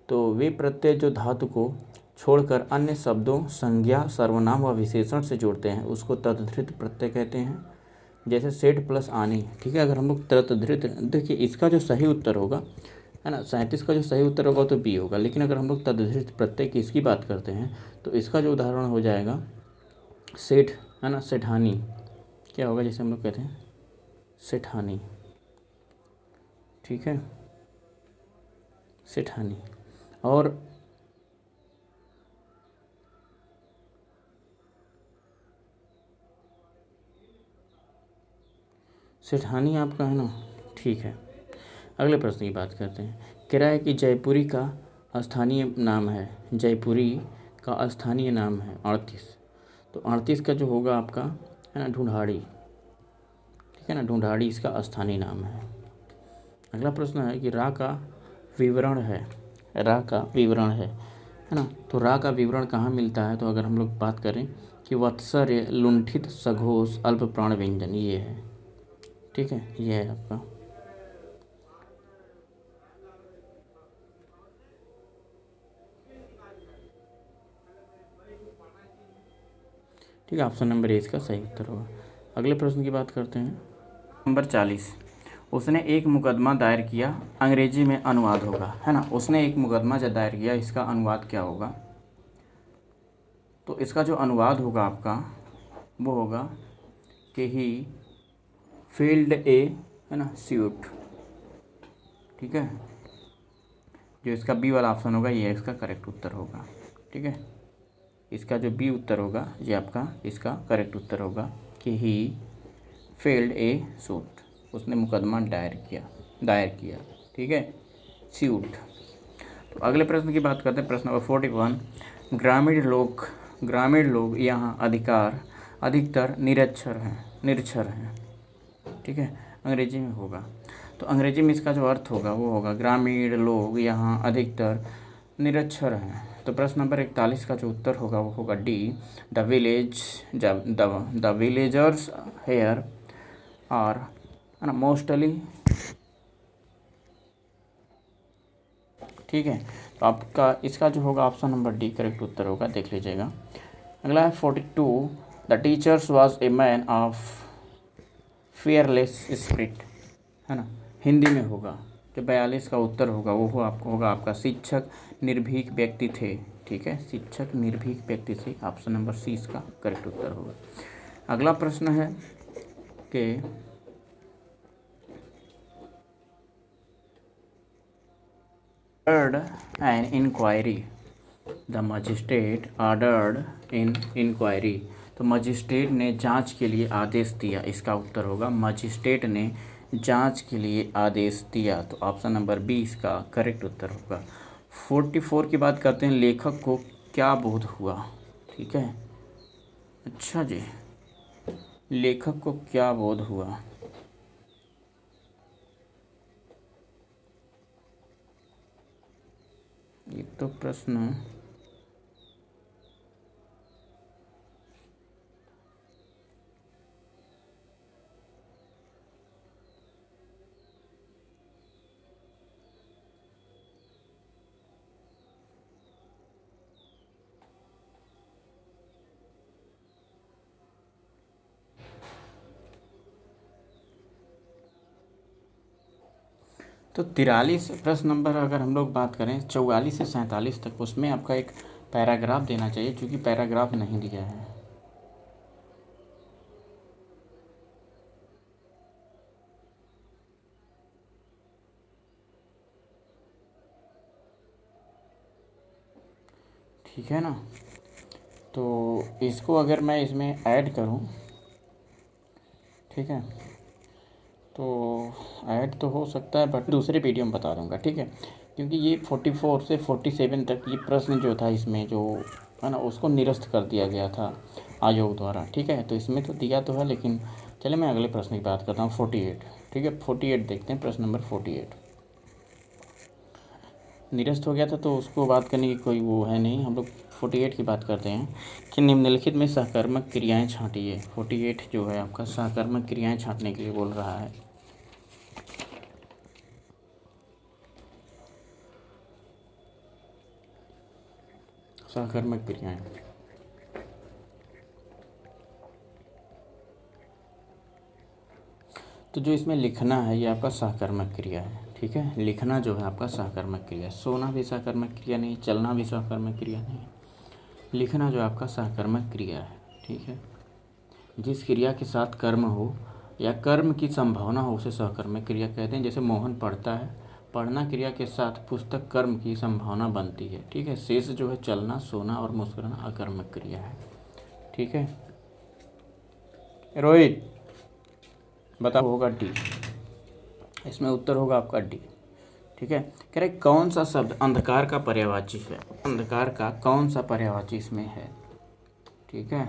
तो वे प्रत्यय जो धातु को छोड़कर अन्य शब्दों, संज्ञा, सर्वनाम व विशेषण से जुड़ते हैं उसको तदधृत प्रत्यय कहते हैं। जैसे सेठ प्लस आनी। ठीक है, अगर हम लोग तदधृत, देखिए इसका जो सही उत्तर होगा है ना, 37 का जो सही उत्तर होगा तो बी होगा। लेकिन अगर हम लोग तदधृत प्रत्यय की इसकी बात करते हैं तो इसका जो उदाहरण हो जाएगा सेठ, है ना, सेठानी। क्या होगा? जैसे हम लोग कहते हैं सेठानी। ठीक है, सेठानी। और सेठानी आपका है ना। ठीक है, अगले प्रश्न की बात करते हैं। किराए की जयपुरी का स्थानीय नाम है, जयपुरी का स्थानीय नाम है 38। तो 38 का जो होगा आपका है ना ढूंढाड़ी। ठीक है ना, ढूंढाड़ी इसका स्थानीय नाम है। अगला प्रश्न है कि रा का विवरण है, रा का विवरण है ना। तो रा का विवरण कहाँ मिलता है? तो अगर हम लोग बात करें कि वत्सर्य, लुंठित, सघोष, अल्प प्राण व्यंजन, ये है। ठीक है, ये है आपका। ठीक है, ऑप्शन नंबर ए इसका सही उत्तर होगा। अगले प्रश्न की बात करते हैं। नंबर 40, उसने एक मुकदमा दायर किया, अंग्रेजी में अनुवाद होगा, है ना। उसने एक मुकदमा जब दायर किया, इसका अनुवाद क्या होगा? तो इसका जो अनुवाद होगा आपका वो होगा कि ही फील्ड ए, है ना, सूट। ठीक है, जो इसका बी वाला ऑप्शन होगा ये इसका करेक्ट उत्तर होगा। ठीक है, इसका जो बी उत्तर होगा ये आपका इसका करेक्ट उत्तर होगा कि ही फेल्ड ए सूट, उसने मुकदमा दायर किया। ठीक है, सूट। तो अगले प्रश्न की बात करते हैं, प्रश्न नंबर 41, ग्रामीण लोग यहाँ अधिकतर निरक्षर हैं। ठीक है, अंग्रेजी में होगा। तो अंग्रेजी में इसका जो अर्थ होगा वो होगा ग्रामीण लोग यहाँ अधिकतर निरक्षर हैं। तो प्रश्न नंबर 41 का जो उत्तर होगा वो होगा D, the villagers here are, है ना, मोस्टली। ठीक है, तो आपका इसका जो होगा ऑप्शन नंबर डी करेक्ट उत्तर होगा, देख लीजिएगा। अगला है 42, the teachers was a man of fearless spirit, है ना, हिंदी में होगा। जो 42 का उत्तर होगा वो आपको होगा आपका शिक्षक निर्भीक व्यक्ति थे। ठीक है, शिक्षक निर्भीक व्यक्ति थे, ऑप्शन नंबर सी इसका करेक्ट उत्तर होगा। अगला प्रश्न है कि ordered an inquiry, the magistrate ordered an inquiry. तो मजिस्ट्रेट ने जांच के लिए आदेश दिया, इसका उत्तर होगा मजिस्ट्रेट ने जांच के लिए आदेश दिया। तो ऑप्शन नंबर बी इसका करेक्ट उत्तर होगा। 44 की बात करते हैं, लेखक को क्या बोध हुआ? ठीक है, अच्छा जी, लेखक को क्या बोध हुआ? ये तो प्रश्न तो 43 प्रश्न नंबर अगर हम लोग बात करें 44 से 47 तक, उसमें आपका एक पैराग्राफ देना चाहिए, क्योंकि पैराग्राफ नहीं दिया है। ठीक है ना, तो इसको अगर मैं इसमें ऐड करूं, ठीक है, तो ऐड तो हो सकता है बट दूसरे वीडियो में बता दूंगा। ठीक है, क्योंकि ये 44 से 47 तक ये प्रश्न जो था इसमें जो है ना उसको निरस्त कर दिया गया था आयोग द्वारा। ठीक है, तो इसमें तो दिया तो है, लेकिन चलिए मैं अगले प्रश्न की बात करता हूँ 48। ठीक है, 48 देखते हैं, प्रश्न नंबर 48 निरस्त हो गया था तो उसको बात करने की कोई वो है नहीं। हम लोग 48 की बात करते हैं कि निम्नलिखित में सहकर्मक क्रियाएं छांटिए। 48 जो है आपका सहकर्मक क्रियाएं छांटने के लिए बोल रहा है। सहकर्मक क्रियाएं, तो जो इसमें लिखना है ये आपका सहकर्मक क्रिया है। ठीक है, लिखना जो है आपका सहकर्मक क्रिया है। सोना भी सहकर्मक क्रिया नहीं, चलना भी सहकर्मक क्रिया नहीं, लिखना जो आपका सहकर्मक क्रिया है। ठीक है, जिस क्रिया के साथ कर्म हो या कर्म की संभावना हो उसे सहकर्मक क्रिया कहते हैं। जैसे मोहन पढ़ता है, पढ़ना क्रिया के साथ पुस्तक कर्म की संभावना बनती है। ठीक है, शेष जो है चलना, सोना और मुस्कुराना अकर्मक क्रिया है। ठीक है, रोहित बताओ, होगा डी, इसमें उत्तर होगा आपका डी। ठीक है, कह रहे कौन सा शब्द अंधकार का पर्यायवाची है? अंधकार का कौन सा पर्यायवाची इसमें है? ठीक है,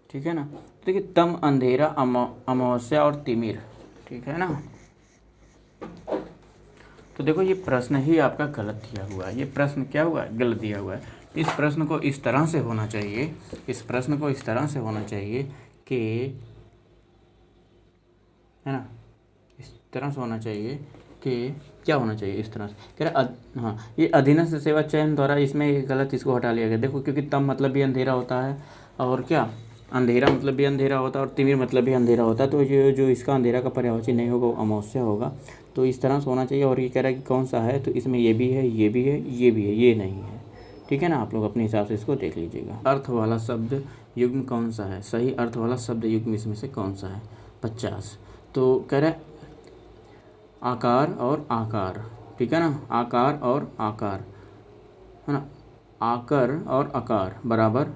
ठीक है ना, तो देखिए तम, अंधेरा, अमावस्या और तिमिर। ठीक है ना, तो देखो ये प्रश्न ही आपका गलत दिया हुआ है। ये प्रश्न क्या हुआ है? गलत दिया हुआ है। इस प्रश्न को इस तरह से होना चाहिए, इस प्रश्न को इस तरह से होना चाहिए कि, है ना, इस तरह से होना चाहिए कि क्या होना चाहिए, इस तरह से कह रहा हाँ, ये अधीनस्थ सेवा चयन द्वारा, इसमें गलत, इसको हटा लिया गया। देखो क्योंकि तम मतलब भी अंधेरा होता है, और क्या अंधेरा मतलब भी अंधेरा होता है, और तिमिर मतलब भी अंधेरा होता है, तो ये जो इसका अंधेरा का पर्यायवाची नहीं होगा वो अमावस्या होगा। तो इस तरह से होना चाहिए। और ये कह रहा है कि कौन सा है, तो इसमें ये भी है, ये भी है, ये भी है, ये नहीं है। ठीक है ना, आप लोग अपने हिसाब से इसको देख लीजिएगा। अर्थ वाला शब्द युग्म कौन सा है, सही अर्थ वाला शब्द युग्म इसमें से कौन सा है, 50। तो कह रहा है आकार और आकार, ठीक है ना, आकार और आकार है ना, आकर और आकार बराबर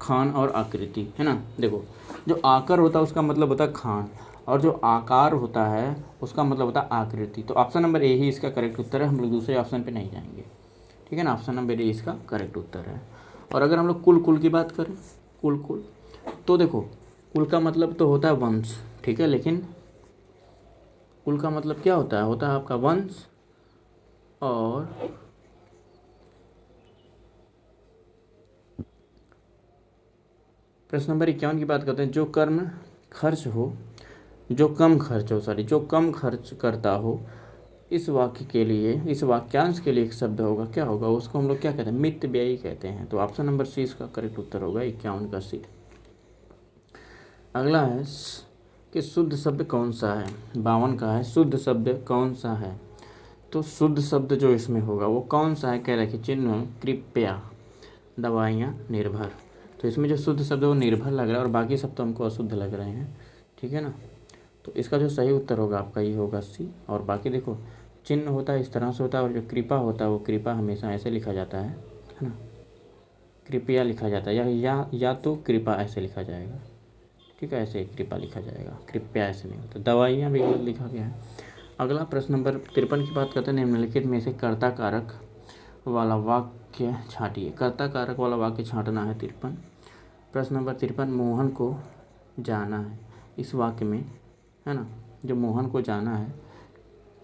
खान और आकृति, है ना। देखो जो आकर होता है उसका मतलब होता है खान, और जो आकार होता है उसका मतलब होता है आकृति। तो ऑप्शन नंबर ए ही इसका करेक्ट उत्तर है, हम लोग दूसरे ऑप्शन पे नहीं जाएंगे। ठीक है ना, ऑप्शन नंबर ए इसका करेक्ट उत्तर है। और अगर हम लोग कुल की बात करें, कुल तो देखो कुल का मतलब तो होता है वंश, ठीक है, लेकिन कुल का मतलब क्या होता है आपका वंश। और प्रश्न नंबर 51 की बात करते हैं, जो कम खर्च करता हो इस वाक्य के लिए, इस वाक्यांश के लिए एक शब्द होगा, क्या होगा, उसको हम लोग क्या कहते हैं, मित व्ययी कहते हैं। तो ऑप्शन नंबर सी इसका करेक्ट उत्तर होगा, 51 का सी। अगला है कि शुद्ध शब्द कौन सा है, 52 का है, शुद्ध शब्द कौन सा है। तो शुद्ध शब्द जो इसमें होगा वो कौन सा है, कह रहा है कि चिन्ह, कृपया, दवाइयाँ, निर्भर। तो इसमें जो शुद्ध शब्द है वो निर्भर लग रहा है, और बाकी सब तो हमको अशुद्ध लग रहे हैं। ठीक है ना, तो इसका जो सही उत्तर होगा आपका ये होगा सी। और बाकी देखो चिन्ह होता है इस तरह से होता है, और जो कृपा होता है वो कृपा हमेशा ऐसे लिखा जाता है ना, कृपया लिखा जाता है, या तो कृपा ऐसे लिखा जाएगा, ठीक है, ऐसे कृपा लिखा जाएगा, कृपया ऐसे नहीं होता। दवाइयाँ भी गलत लिखा गया है। अगला प्रश्न नंबर 53 की बात करते हैं, निम्नलिखित में से कर्ता कारक वाला वाक्य छांटिए। कर्ता कारक वाला वाक्य छांटना है 53। प्रश्न नंबर 53, मोहन को जाना है, इस वाक्य में है ना, जो मोहन को जाना है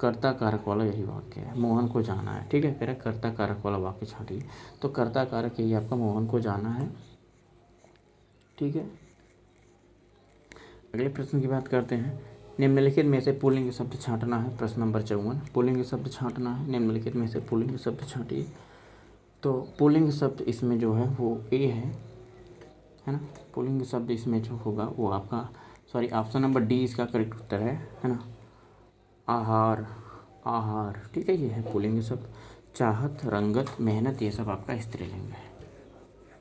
कर्ता कारक वाला यही वाक्य है, मोहन को जाना है। ठीक है, कह रहे कर्ता कारक वाला वाक्य छांटिए, तो कर्ता कारक यही आपका मोहन को जाना है। ठीक है, अगले प्रश्न की बात करते हैं, निम्नलिखित में से पुल्लिंग शब्द छांटना है। प्रश्न नंबर 54, पुल्लिंग शब्द छांटना है, निम्नलिखित में से पुल्लिंग शब्द छांटिए। तो पुल्लिंग शब्द इसमें जो है वो ए है ना, पुल्लिंग शब्द इसमें जो होगा वो आपका, सॉरी, ऑप्शन नंबर डी इसका करेक्ट उत्तर है ना, आहार, आहार। ठीक है, ये है पुल्लिंग शब्द। चाहत, रंगत, मेहनत, ये सब आपका स्त्रीलिंग है।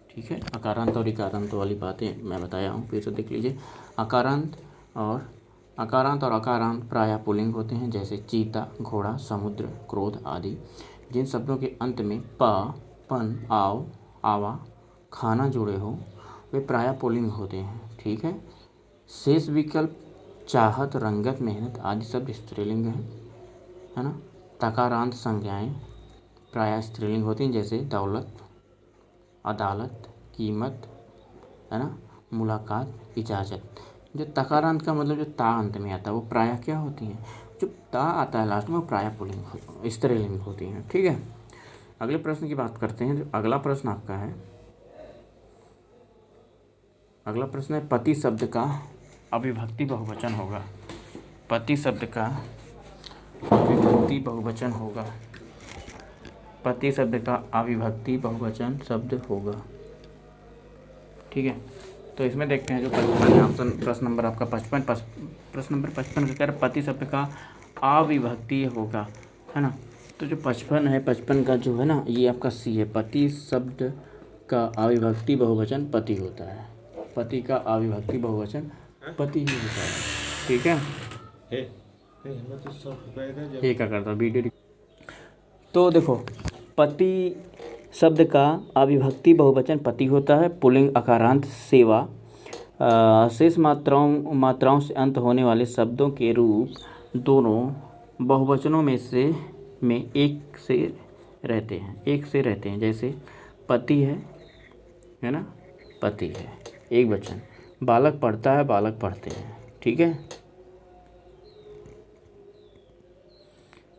ठीक है, अकारांत और इकारांत वाली बातें मैं बताया हूँ, फिर से देख लीजिए। अकारांत और अकारांत प्रायः पुल्लिंग होते हैं, जैसे चीता, घोड़ा, समुद्र, क्रोध आदि। जिन शब्दों के अंत में प, पन, आव, आवा, खाना जुड़े हो वे प्रायः पुल्लिंग होते हैं। ठीक है, शेष विकल्प चाहत, रंगत, मेहनत आदि शब्द स्त्रीलिंग है ना। तकारांत संज्ञाएं प्रायः स्त्रीलिंग होती हैं, जैसे दौलत, अदालत, कीमत, है ना, मुलाकात, इजाज़त। जो तकारांत का मतलब जो ता अंत में आता है वो प्रायः क्या होती हैं, जो ता आता है लास्ट में वो प्रायः पुल्लिंग स्त्रीलिंग होती हैं। ठीक है, अगले प्रश्न की बात करते हैं। जो अगला प्रश्न आपका है, अगला प्रश्न है, पति शब्द का अविभक्ति बहुवचन होगा। पति शब्द का अविभक्ति बहुवचन होगा, पति शब्द का अविभक्ति बहुवचन शब्द होगा। ठीक है, तो इसमें देखते हैं जो 55 ऑप्शन, प्रश्न नंबर आपका 55, प्रश्न नंबर 55 का कह रहा पति शब्द का अविभक्ति होगा, है ना। तो जो 55 है, 55 का जो है ना ये आपका सी है, पति शब्द का अविभक्ति बहुवचन पति होता है, पति का अविभक्ति बहुवचन पति ही होता है। ठीक है, ये क्या करता वीडियो। तो देखो पति शब्द का अविभक्ति बहुवचन पति होता है, पुल्लिंग अकारांत सेवा, शेष मात्राओं से अंत होने वाले शब्दों के रूप दोनों बहुवचनों में एक से रहते हैं, जैसे पति है ना, पति है एक वचन, बालक पढ़ता है, बालक पढ़ते हैं। ठीक है,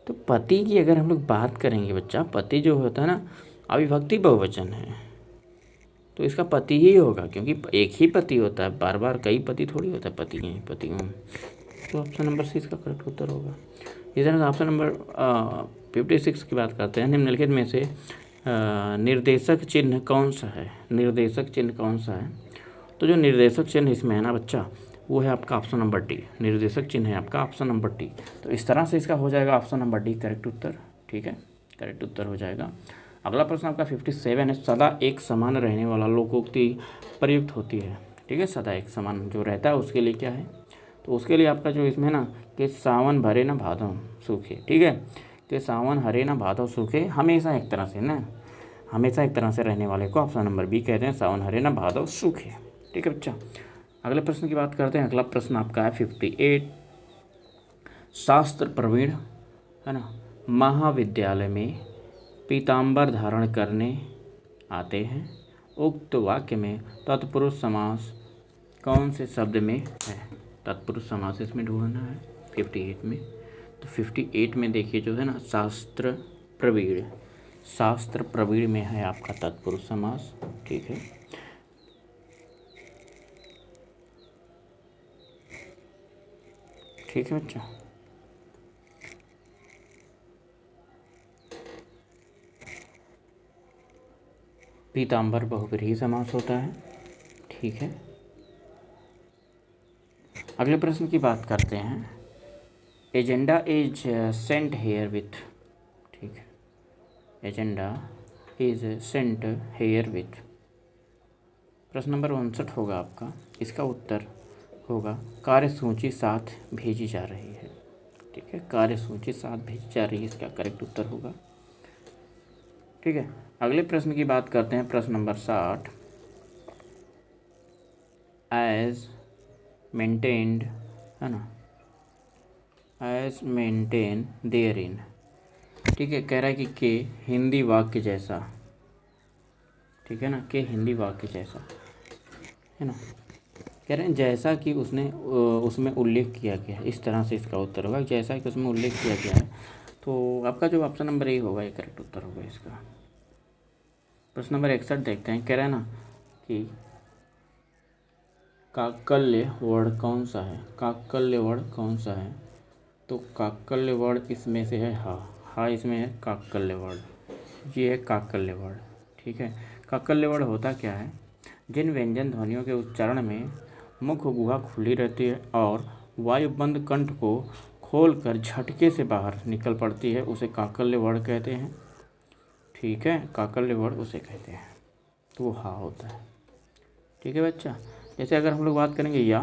तो पति की अगर हम लोग बात करेंगे बच्चा, पति जो होता है ना अविभक्ति बहुवचन है, तो इसका पति ही होगा, क्योंकि एक ही पति होता है, बार बार कई पति थोड़ी होता है, पति ही पति। तो ऑप्शन नंबर सी इसका करेक्ट उत्तर होगा। इसी तरह ऑप्शन नंबर 56 की बात करते हैं। निम्नलिखित में से निर्देशक चिन्ह कौन सा है? निर्देशक चिन्ह कौन सा है? तो जो निर्देशक चिन्ह इसमें है ना बच्चा, वो है आपका ऑप्शन नंबर डी। निर्देशक चिन्ह है आपका ऑप्शन नंबर डी। तो इस तरह से इसका हो जाएगा ऑप्शन नंबर डी करेक्ट उत्तर। ठीक है, करेक्ट उत्तर हो जाएगा। अगला प्रश्न आपका 57 है। सदा एक समान रहने वाला लोकोक्ति प्रयुक्त होती है। ठीक है, सदा एक समान जो रहता है उसके लिए क्या है? तो उसके लिए आपका जो इसमें ना कि सावन भरे ना भादो सूखे। ठीक है, कि सावन हरे ना भादो सूखे, हमेशा एक तरह से ना, हमेशा एक तरह से रहने वाले को ऑप्शन नंबर बी कहते हैं, सावन हरे ना भादो सूखे। ठीक है बच्चा, अगले प्रश्न की बात करते हैं। अगला प्रश्न आपका है 58। शास्त्र प्रवीण है ना महाविद्यालय में पीताम्बर धारण करने आते हैं। उक्त वाक्य में तत्पुरुष समास कौन से शब्द में है? तत्पुरुष समास इसमें ढूंढना है 58 में। तो 58 में देखिए जो है ना शास्त्र प्रवीण, शास्त्र प्रवीण में है आपका तत्पुरुष समास। ठीक है, ठीक है बच्चा। पीताम्बर बहुव्रीहि समास होता है। ठीक है, अगले प्रश्न की बात करते हैं। Agenda is sent herewith. ठीक है, agenda is sent herewith. प्रश्न नंबर 59 होगा आपका। इसका उत्तर होगा कार्यसूची साथ भेजी जा रही है। ठीक है, कार्यसूची साथ भेजी जा रही है, इसका करेक्ट उत्तर होगा। ठीक है, अगले प्रश्न की बात करते हैं। प्रश्न नंबर 60। एज मेंटेन्ड है ना, एज मेंटेन देयर इन। ठीक है, कह रहा है कि हिंदी वाक्य जैसा। ठीक है ना, के हिंदी वाक्य जैसा है ना, कह रहे हैं जैसा कि उसने उसमें उल्लेख किया गया है, इस तरह से इसका उत्तर होगा, जैसा कि उसमें उल्लेख किया गया है। तो आपका जो ऑप्शन नंबर ए होगा ये करेक्ट उत्तर होगा इसका। प्रश्न नंबर 61 देखते हैं। कह रहा है ना कि काकल्य वर्ण कौन सा है? काकल्य वर्ण कौन सा है? तो काकल्य वर्ण इसमें से है हा। हा इसमें है काकल्य वर्ण, ये है काकल्य वर्ण। ठीक है, काकल्य वर्ण होता क्या है? जिन व्यंजन ध्वनियों के उच्चारण में मुख गुहा खुली रहती है और वायुबंद कंठ को खोलकर झटके से बाहर निकल पड़ती है, उसे काकल्य वर्ण कहते हैं। ठीक है, काकल्य वर्ण उसे कहते हैं। तो वो हा होता है। ठीक है बच्चा, जैसे अगर हम लोग बात करेंगे या,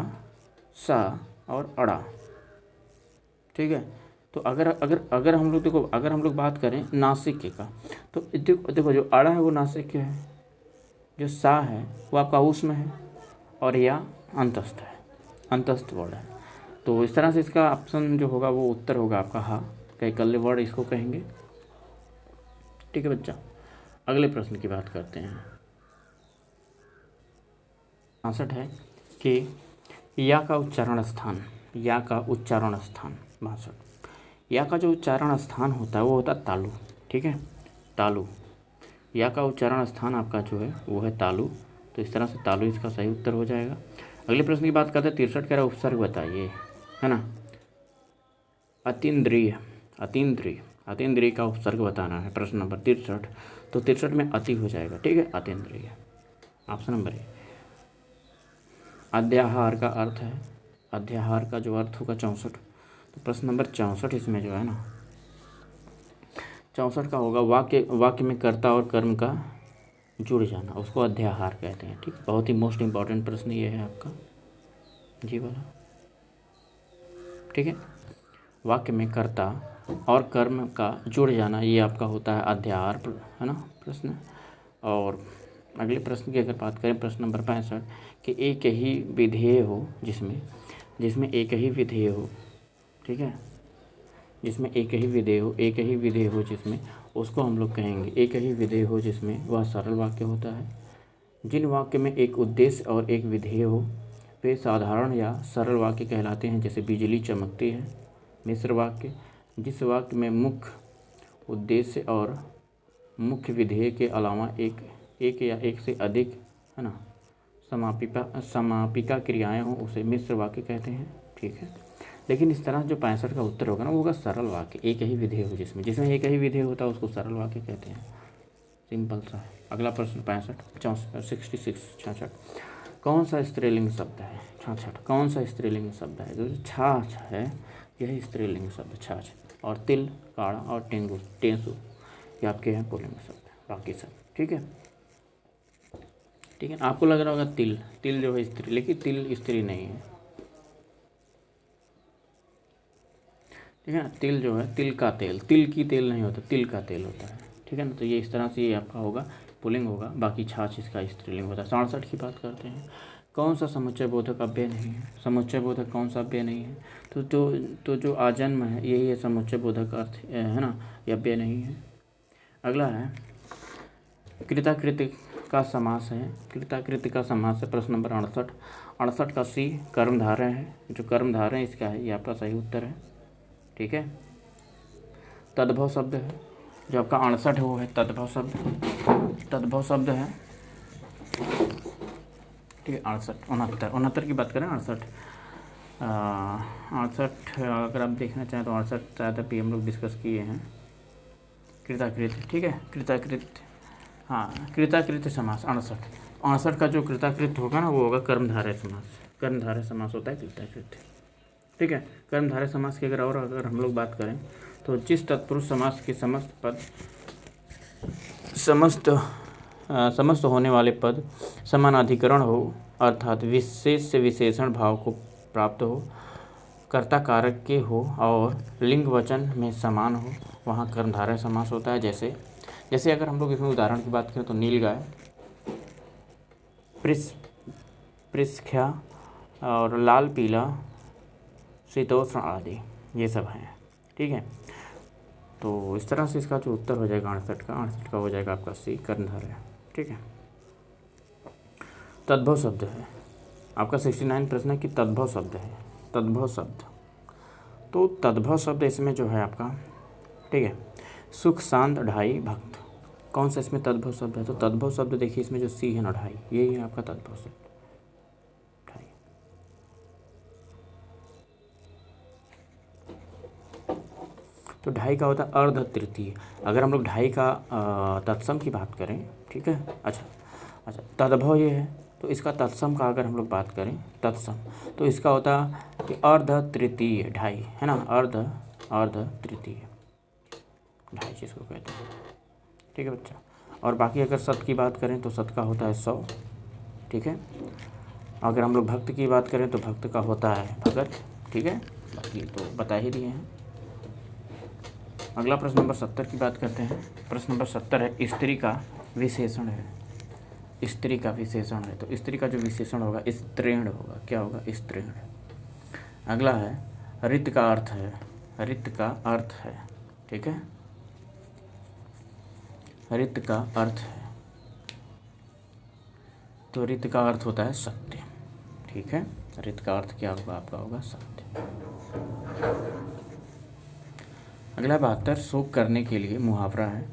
सा और अड़ा। ठीक है, तो अगर अगर अगर हम लोग देखो, अगर हम लोग बात करें नासिक का, तो देखो जो अड़ा है वो नासिक है, जो सा है वो आपका ऊष्म है, और या अंतस्थ है, अंतस्थ वर्ण है। तो इस तरह से इसका ऑप्शन जो होगा वो उत्तर होगा आपका हा, कैकल्य वर्ण इसको कहेंगे। ठीक है बच्चा, अगले प्रश्न की बात करते हैं। 62 है कि या का उच्चारण स्थान, या का उच्चारण स्थान 62। या का जो उच्चारण स्थान होता है वो होता है तालु। ठीक है, तालु, या का उच्चारण स्थान आपका जो है वो है तालु। तो इस तरह से तालु इसका सही उत्तर हो जाएगा। अगले प्रश्न की बात करते हैं। 63 कह रहा उपसर्ग बताइए, है ना। अतीन्द्रिय, अतीन्द्रिय, अतीन्द्रिय का उपसर्ग बताना है प्रश्न नंबर 63। तो 63 में अति हो जाएगा। ठीक है, अतीन्द्रिय ऑप्शन नंबर ए। अध्याहार का अर्थ है, अध्याहार का जो अर्थ होगा 64। तो प्रश्न नंबर 64 इसमें जो है ना 64 का होगा वाक्य में कर्ता और कर्म का जुड़ जाना, उसको अध्याहार कहते हैं। ठीक, बहुत ही मोस्ट इंपॉर्टेंट प्रश्न ये है आपका जी वाला। ठीक है, वाक्य में कर्ता और कर्म का जुड़ जाना ये आपका होता है अध्याहार, है ना प्रश्न। और अगले प्रश्न की अगर बात करें, प्रश्न नंबर 65 कि एक ही विधेय हो, जिसमें एक ही विधेय हो। ठीक है, जिसमें एक ही विधेय हो, एक ही विधेय हो जिसमें, उसको हम लोग कहेंगे एक ही विधेय हो जिसमें वह सरल वाक्य होता है। जिन वाक्य में एक उद्देश्य और एक विधेय हो वे साधारण या सरल वाक्य कहलाते हैं, जैसे बिजली चमकती है। मिश्र वाक्य, जिस वाक्य में मुख्य उद्देश्य और मुख्य विधेय के अलावा एक या एक से अधिक, है ना, समापिका क्रियाएं हों, उसे मिश्र वाक्य कहते हैं। ठीक है, लेकिन इस तरह जो 65 का उत्तर होगा ना वो होगा सरल वाक्य, एक ही विधेय हो जिसमें जिसमें एक ही विधेय होता है उसको सरल वाक्य कहते हैं। सिंपल सा है। अगला प्रश्न 66 कौन सा स्त्रीलिंग शब्द है? 66 कौन सा स्त्रीलिंग शब्द है? जो छाछ है यही स्त्रीलिंग शब्द छाछ, और तिल, काढ़ा और टेंगू टेंसू ये आपके हैं पुल्लिंग शब्द है, बाकी सब ठीक है। ठीक है, आपको लग रहा होगा तिल, तिल जो है स्त्री, लेकिन तिल स्त्री नहीं है। ठीक है ना, तिल जो है तिल का तेल, तिल की तेल नहीं होता, तिल का तेल होता है। ठीक है ना, तो ये इस तरह से ये आपका होगा पुल्लिंग होगा, बाकी छाछ इसका स्त्रीलिंग होता है। 67 की बात करते हैं, कौन सा समुच्चय बोधक अव्यय नहीं है? समुच्चय बोधक कौन सा अव्यय नहीं है? तो जो आजन्म है यही है समुच्चय बोधक अर्थ है ना, ये अव्यय नहीं है। अगला है कृताकृत्य का समास है, कृताकृत्य का समास है प्रश्न नंबर 68। 68 का सी कर्मधारय है, जो कर्मधारय इसका है ये आपका सही उत्तर है। ठीक है, तद्भव शब्द है, जो आपका 68 है वो है तद्भव शब्द, तद्भव शब्द है। ठीक है, 68 69 की बात करें 68 अगर आप देखना चाहें तो 68 शायद अभी हम लोग डिस्कस किए हैं। कृताकृत्य, ठीक है, कृताकृत्य, हाँ कृताकृत्य समास 68 का जो कृताकृत्य होगा ना वो होगा कर्मधारय समास, कर्मधारय समास होता है कृताकृत्य। ठीक है, कर्मधारय समास की अगर हम लोग बात करें तो जिस तत्पुरुष समास के समस्त पद समस्त होने वाले पद समानाधिकरण हो, अर्थात विशेष से विशेषण भाव को प्राप्त हो, कर्ता कारक के हो और लिंग वचन में समान हो, वहाँ कर्मधारय समास होता है। जैसे अगर हम लोग इसमें उदाहरण की बात करें तो नीलगाय, पृष्ख्या और लाल पीला, शीतोष्ण आदि ये सब हैं। ठीक है, तो इस तरह से इसका जो उत्तर हो जाएगा 68 का हो जाएगा आपका सी कर्मधारय। ठीक है, तद्भव शब्द है आपका 69 प्रश्न है कि तद्भव शब्द है, तद्भव शब्द, तो तद्भव शब्द इसमें जो है आपका, ठीक है, सुख शांत ढाई भक्त, कौन सा इसमें तद्भव शब्द है? तो तद्भव शब्द देखिए इसमें जो सी है ना ढाई, यही है आपका तद्भव शब्द ढाई। तो ढाई का होता है अर्ध तृतीय, अगर हम लोग ढाई का तत्सम की बात करें, ठीक है, अच्छा तद्भव ये है तो इसका तत्सम का अगर हम लोग बात करें तत्सम, तो इसका होता है कि अर्ध तृतीय ढाई, है ना, अर्ध तृतीय ढाई जिसको कहते हैं। ठीक है बच्चा, और बाकी अगर सत की बात करें तो सत का होता है 100। ठीक है, अगर हम लोग भक्त की बात करें तो भक्त का होता है भगत। ठीक है, बाकी तो बता ही दिए हैं। अगला प्रश्न नंबर 70 की बात करते हैं। प्रश्न नंबर 70 है स्त्री का विशेषण है, स्त्री का विशेषण है, तो स्त्री का जो विशेषण होगा स्त्रीण होगा, क्या होगा? स्त्रीण। अगला है ऋत का अर्थ है, ऋत का अर्थ है, ठीक है, ऋत का अर्थ है, तो ऋत का अर्थ होता है सत्य। ठीक है, ऋत का अर्थ क्या होगा? आपका होगा सत्य। अगला 72 शोक करने के लिए मुहावरा है,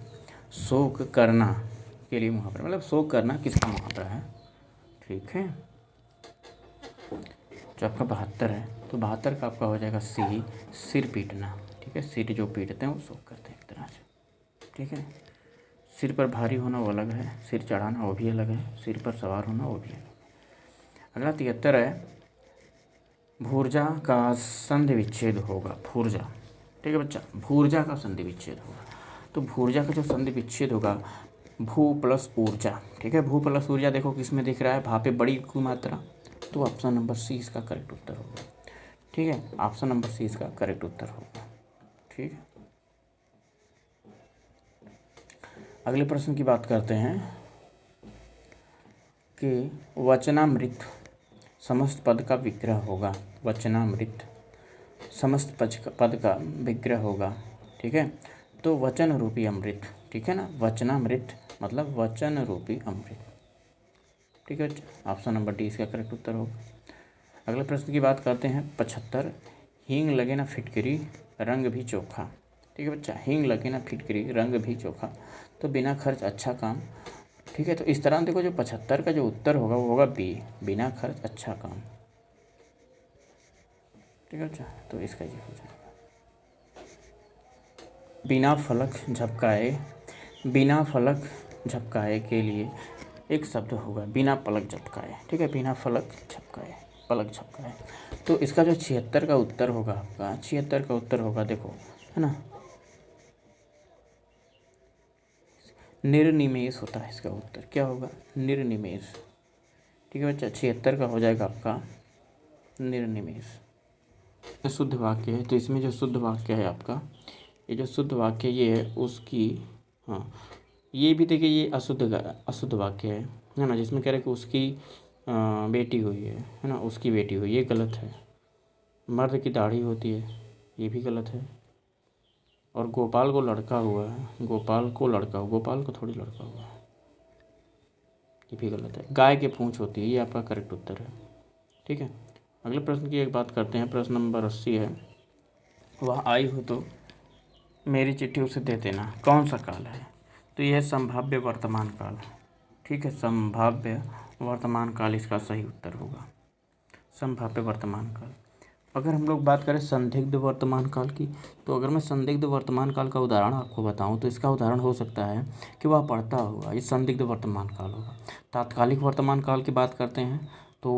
शोक करना के लिए मुहावरा, मतलब शोक करना किसका मुहावरा है? ठीक है, जो आपका 72 है तो 72 का आपका हो जाएगा सी सिर पीटना। ठीक है, सिर जो पीटते हैं वो शोक करते हैं एक तरह से। ठीक है, सिर पर भारी होना वो अलग है, सिर चढ़ाना वो भी अलग है, सिर पर सवार होना वो भी अलग है। अगला 73 है भूर्जा का संधि विच्छेद होगा, भूर्जा। ठीक है बच्चा, भूर्जा का संधि विच्छेद होगा, तो भूर्जा का जो संधि विच्छेद होगा भू प्लस ऊर्जा। ठीक है, भू प्लस ऊर्जा देखो किस में दिख रहा है? भा पे बड़ी की मात्रा, तो ऑप्शन नंबर सी इसका करेक्ट उत्तर होगा। ठीक है, ऑप्शन नंबर सी इसका करेक्ट उत्तर होगा। ठीक है, अगले प्रश्न की बात करते हैं कि वचनामृत समस्त पद का विग्रह होगा, वचनामृत समस्त पद का विग्रह होगा। ठीक है, तो वचन रूपी अमृत, ठीक है ना, वचनामृत मतलब वचन रूपी अमृत। ठीक है, ऑप्शन नंबर डी इसका करेक्ट उत्तर होगा। अगले प्रश्न की बात करते हैं 75 हींग लगे ना फिटकरी रंग भी चोखा। ठीक है बच्चा, हींग लगे ना फिटकरी रंग भी चोखा, तो बिना खर्च अच्छा काम। ठीक है, तो इस तरह देखो जो 75 का जो उत्तर होगा वो होगा बी, बिना खर्च अच्छा काम। ठीक है बच्चा। तो इसका ये हो जाएगा बिना फलक झपकाए। बिना फलक झपकाए के लिए एक शब्द होगा बिना पलक झपकाए। ठीक है, बिना फलक झपकाए, पलक झपकाए। तो इसका जो 76 का उत्तर होगा आपका, 76 का उत्तर होगा, देखो है ना, निर्निमेष होता है इसका उत्तर। क्या होगा? निर्निमेष। ठीक है बच्चा, 76 का हो जाएगा आपका निर्निमेष। शुद्ध वाक्य है, तो इसमें जो शुद्ध वाक्य है आपका, ये जो शुद्ध वाक्य ये है उसकी, हाँ ये भी देखिए, ये अशुद्ध वाक्य है ना, जिसमें कह रहे हैं कि उसकी बेटी हुई है ना, उसकी बेटी हुई, ये गलत है। मर्द की दाढ़ी होती है, ये भी गलत है। और गोपाल को लड़का हुआ है, गोपाल को लड़का हुआ, गोपाल को थोड़ी लड़का हुआ है, ये भी गलत है। गाय की पूँछ होती है, ये आपका करेक्ट उत्तर है। ठीक है, अगले प्रश्न की एक बात करते हैं। प्रश्न नंबर 80 है, वह आई हो तो मेरी चिट्ठी उसे दे देना, कौन सा काल है? तो यह संभाव्य वर्तमान काल। ठीक है, संभाव्य वर्तमान काल इसका सही उत्तर होगा, संभाव्य वर्तमान काल। अगर हम लोग बात करें संदिग्ध वर्तमान काल की, तो अगर मैं संदिग्ध वर्तमान काल का उदाहरण आपको बताऊं, तो इसका उदाहरण हो सकता है कि वह पढ़ता हुआ, ये संदिग्ध वर्तमान काल होगा। तात्कालिक वर्तमान काल की बात करते हैं तो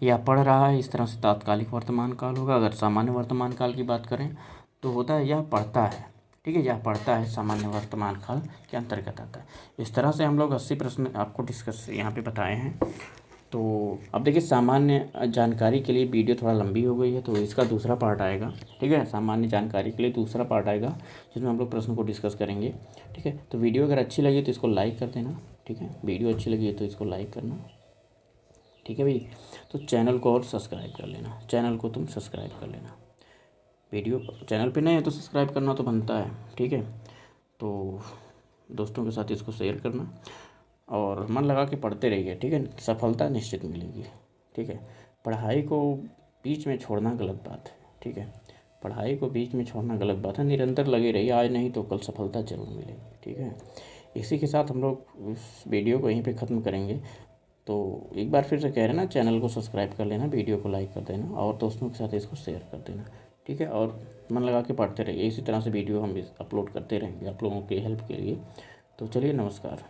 यह पढ़ रहा है, इस तरह से तात्कालिक वर्तमान काल होगा। अगर सामान्य वर्तमान काल की बात करें तो होता है यह पढ़ता है। ठीक है, यह पढ़ता है सामान्य वर्तमान काल के अंतर्गत आता है। इस तरह से हम लोग 80 प्रश्न आपको डिस्कस यहाँ पे बताए हैं। तो अब देखिए, सामान्य जानकारी के लिए वीडियो थोड़ा लंबी हो गई है, तो इसका दूसरा पार्ट आएगा। ठीक है, सामान्य जानकारी के लिए दूसरा पार्ट आएगा, जिसमें हम लोग प्रश्न को डिस्कस करेंगे। ठीक है, तो वीडियो अगर अच्छी लगी तो इसको लाइक कर देना। ठीक है, वीडियो अच्छी लगी है तो इसको लाइक करना। ठीक है भाई, तो चैनल को और सब्सक्राइब कर लेना, चैनल को तुम सब्सक्राइब कर लेना। वीडियो चैनल पे नहीं है तो सब्सक्राइब करना तो बनता है। ठीक है, तो दोस्तों के साथ इसको शेयर करना और मन लगा के पढ़ते रहिए। ठीक है, सफलता निश्चित मिलेगी। ठीक है, पढ़ाई को बीच में छोड़ना गलत बात है। ठीक है, पढ़ाई को बीच में छोड़ना गलत बात है, निरंतर लगे रहिए, आज नहीं तो कल सफलता जरूर मिलेगी। ठीक है, इसी के साथ हम लोग इस वीडियो को यहीं पे ख़त्म करेंगे। तो एक बार फिर से कह रहे हैं ना, चैनल को सब्सक्राइब कर लेना, वीडियो को लाइक कर देना और दोस्तों के साथ इसको शेयर कर देना। ठीक है, और मन लगा के पढ़ते रहिए, इसी तरह से वीडियो हम अपलोड करते रहेंगे आप लोगों की हेल्प के लिए। तो चलिए, नमस्कार।